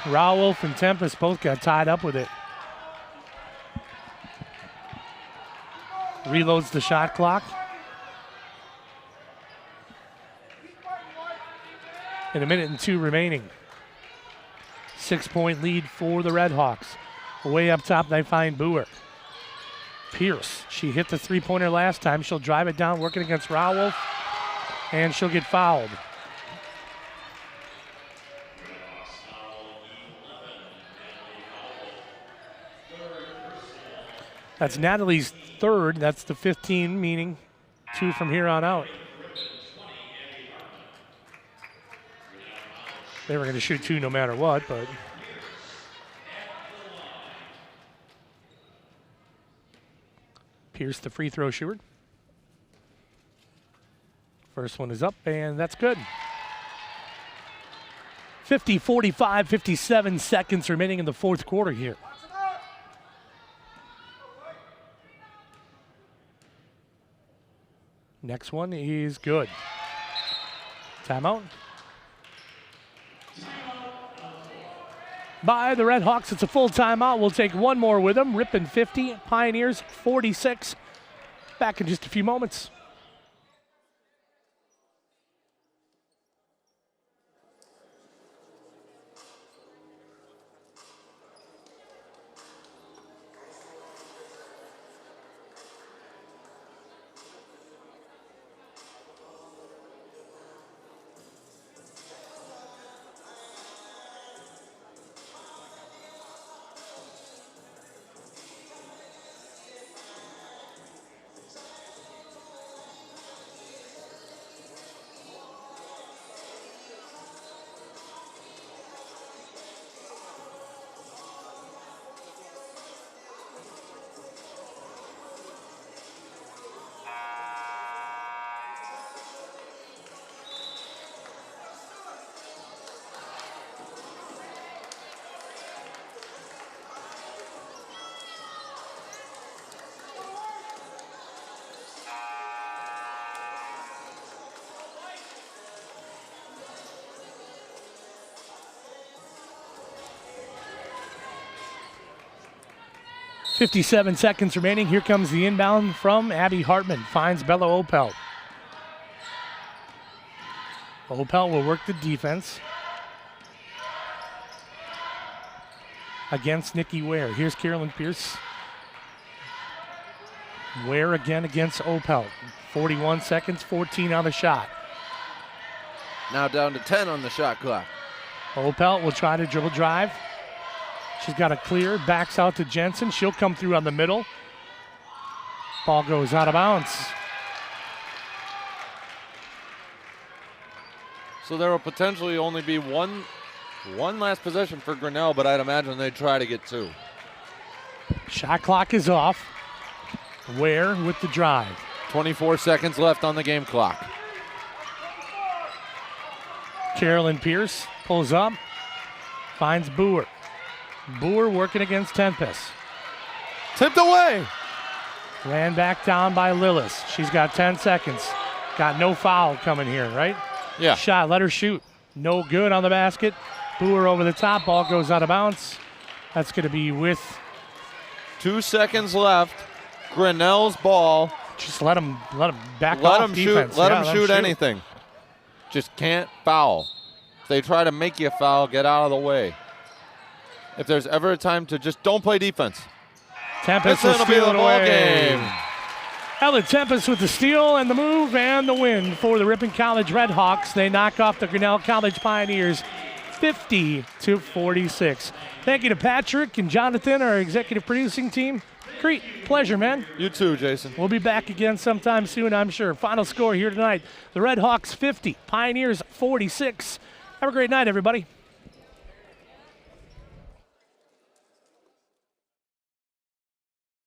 Rawolf and Tempest both got tied up with it. Reloads the shot clock. And 1:02 remaining. 6-point lead for the Redhawks. Way up top, they find Boer. Pierce, she hit the three-pointer last time. She'll drive it down, working against Rawolf, and she'll get fouled. That's Natalie's third. That's the 15, meaning 2 from here on out. They were going to shoot 2 no matter what, but Pierce, the free throw shooter. First one is up, and that's good. 50, 45, 57 seconds remaining in the fourth quarter here. Next one is good. Timeout. By the Redhawks, it's a full timeout. We'll take one more with them. Ripon 50, Pioneers 46. Back in just a few moments. .57 seconds remaining. Here comes the inbound from Abby Hartman. Finds Bella Opelt. Opelt will work the defense against Nikki Ware. Here's Carolyn Pierce. Ware again against Opelt. 41 seconds, 14 on the shot. Now down to 10 on the shot clock. Opelt will try to dribble drive. She's got a clear, backs out to Jensen. She'll come through on the middle. Ball goes out of bounds. So there will potentially only be one One last possession for Grinnell, but I'd imagine they'd try to get 2. Shot clock is off. Ware with the drive. 24 seconds left on the game clock. Carolyn Pierce pulls up, finds Boer. Boer working against Tempest. Tipped away. Ran back down by Lillis. She's got 10 seconds. Got no foul coming here, right? Yeah. Shot, let her shoot. No good on the basket. Boer over the top, ball goes out of bounds. That's going to be with... 2 seconds left. Grinnell's ball. Just let him back Let off him defense. shoot. Let him shoot anything. Just can't foul. If they try to make you foul, get out of the way. If there's ever a time to just don't play defense. Tempest will This will be steal the it ball away. game. Ellen Tempest with the steal and the move and the win for the Ripon College Redhawks. They knock off the Grinnell College Pioneers 50-46. Thank you to Patrick and Jonathan, our executive producing team. Crete, pleasure, man. You too, Jason. We'll be back again sometime soon, I'm sure. Final score here tonight, the Redhawks 50, Pioneers 46. Have a great night, everybody.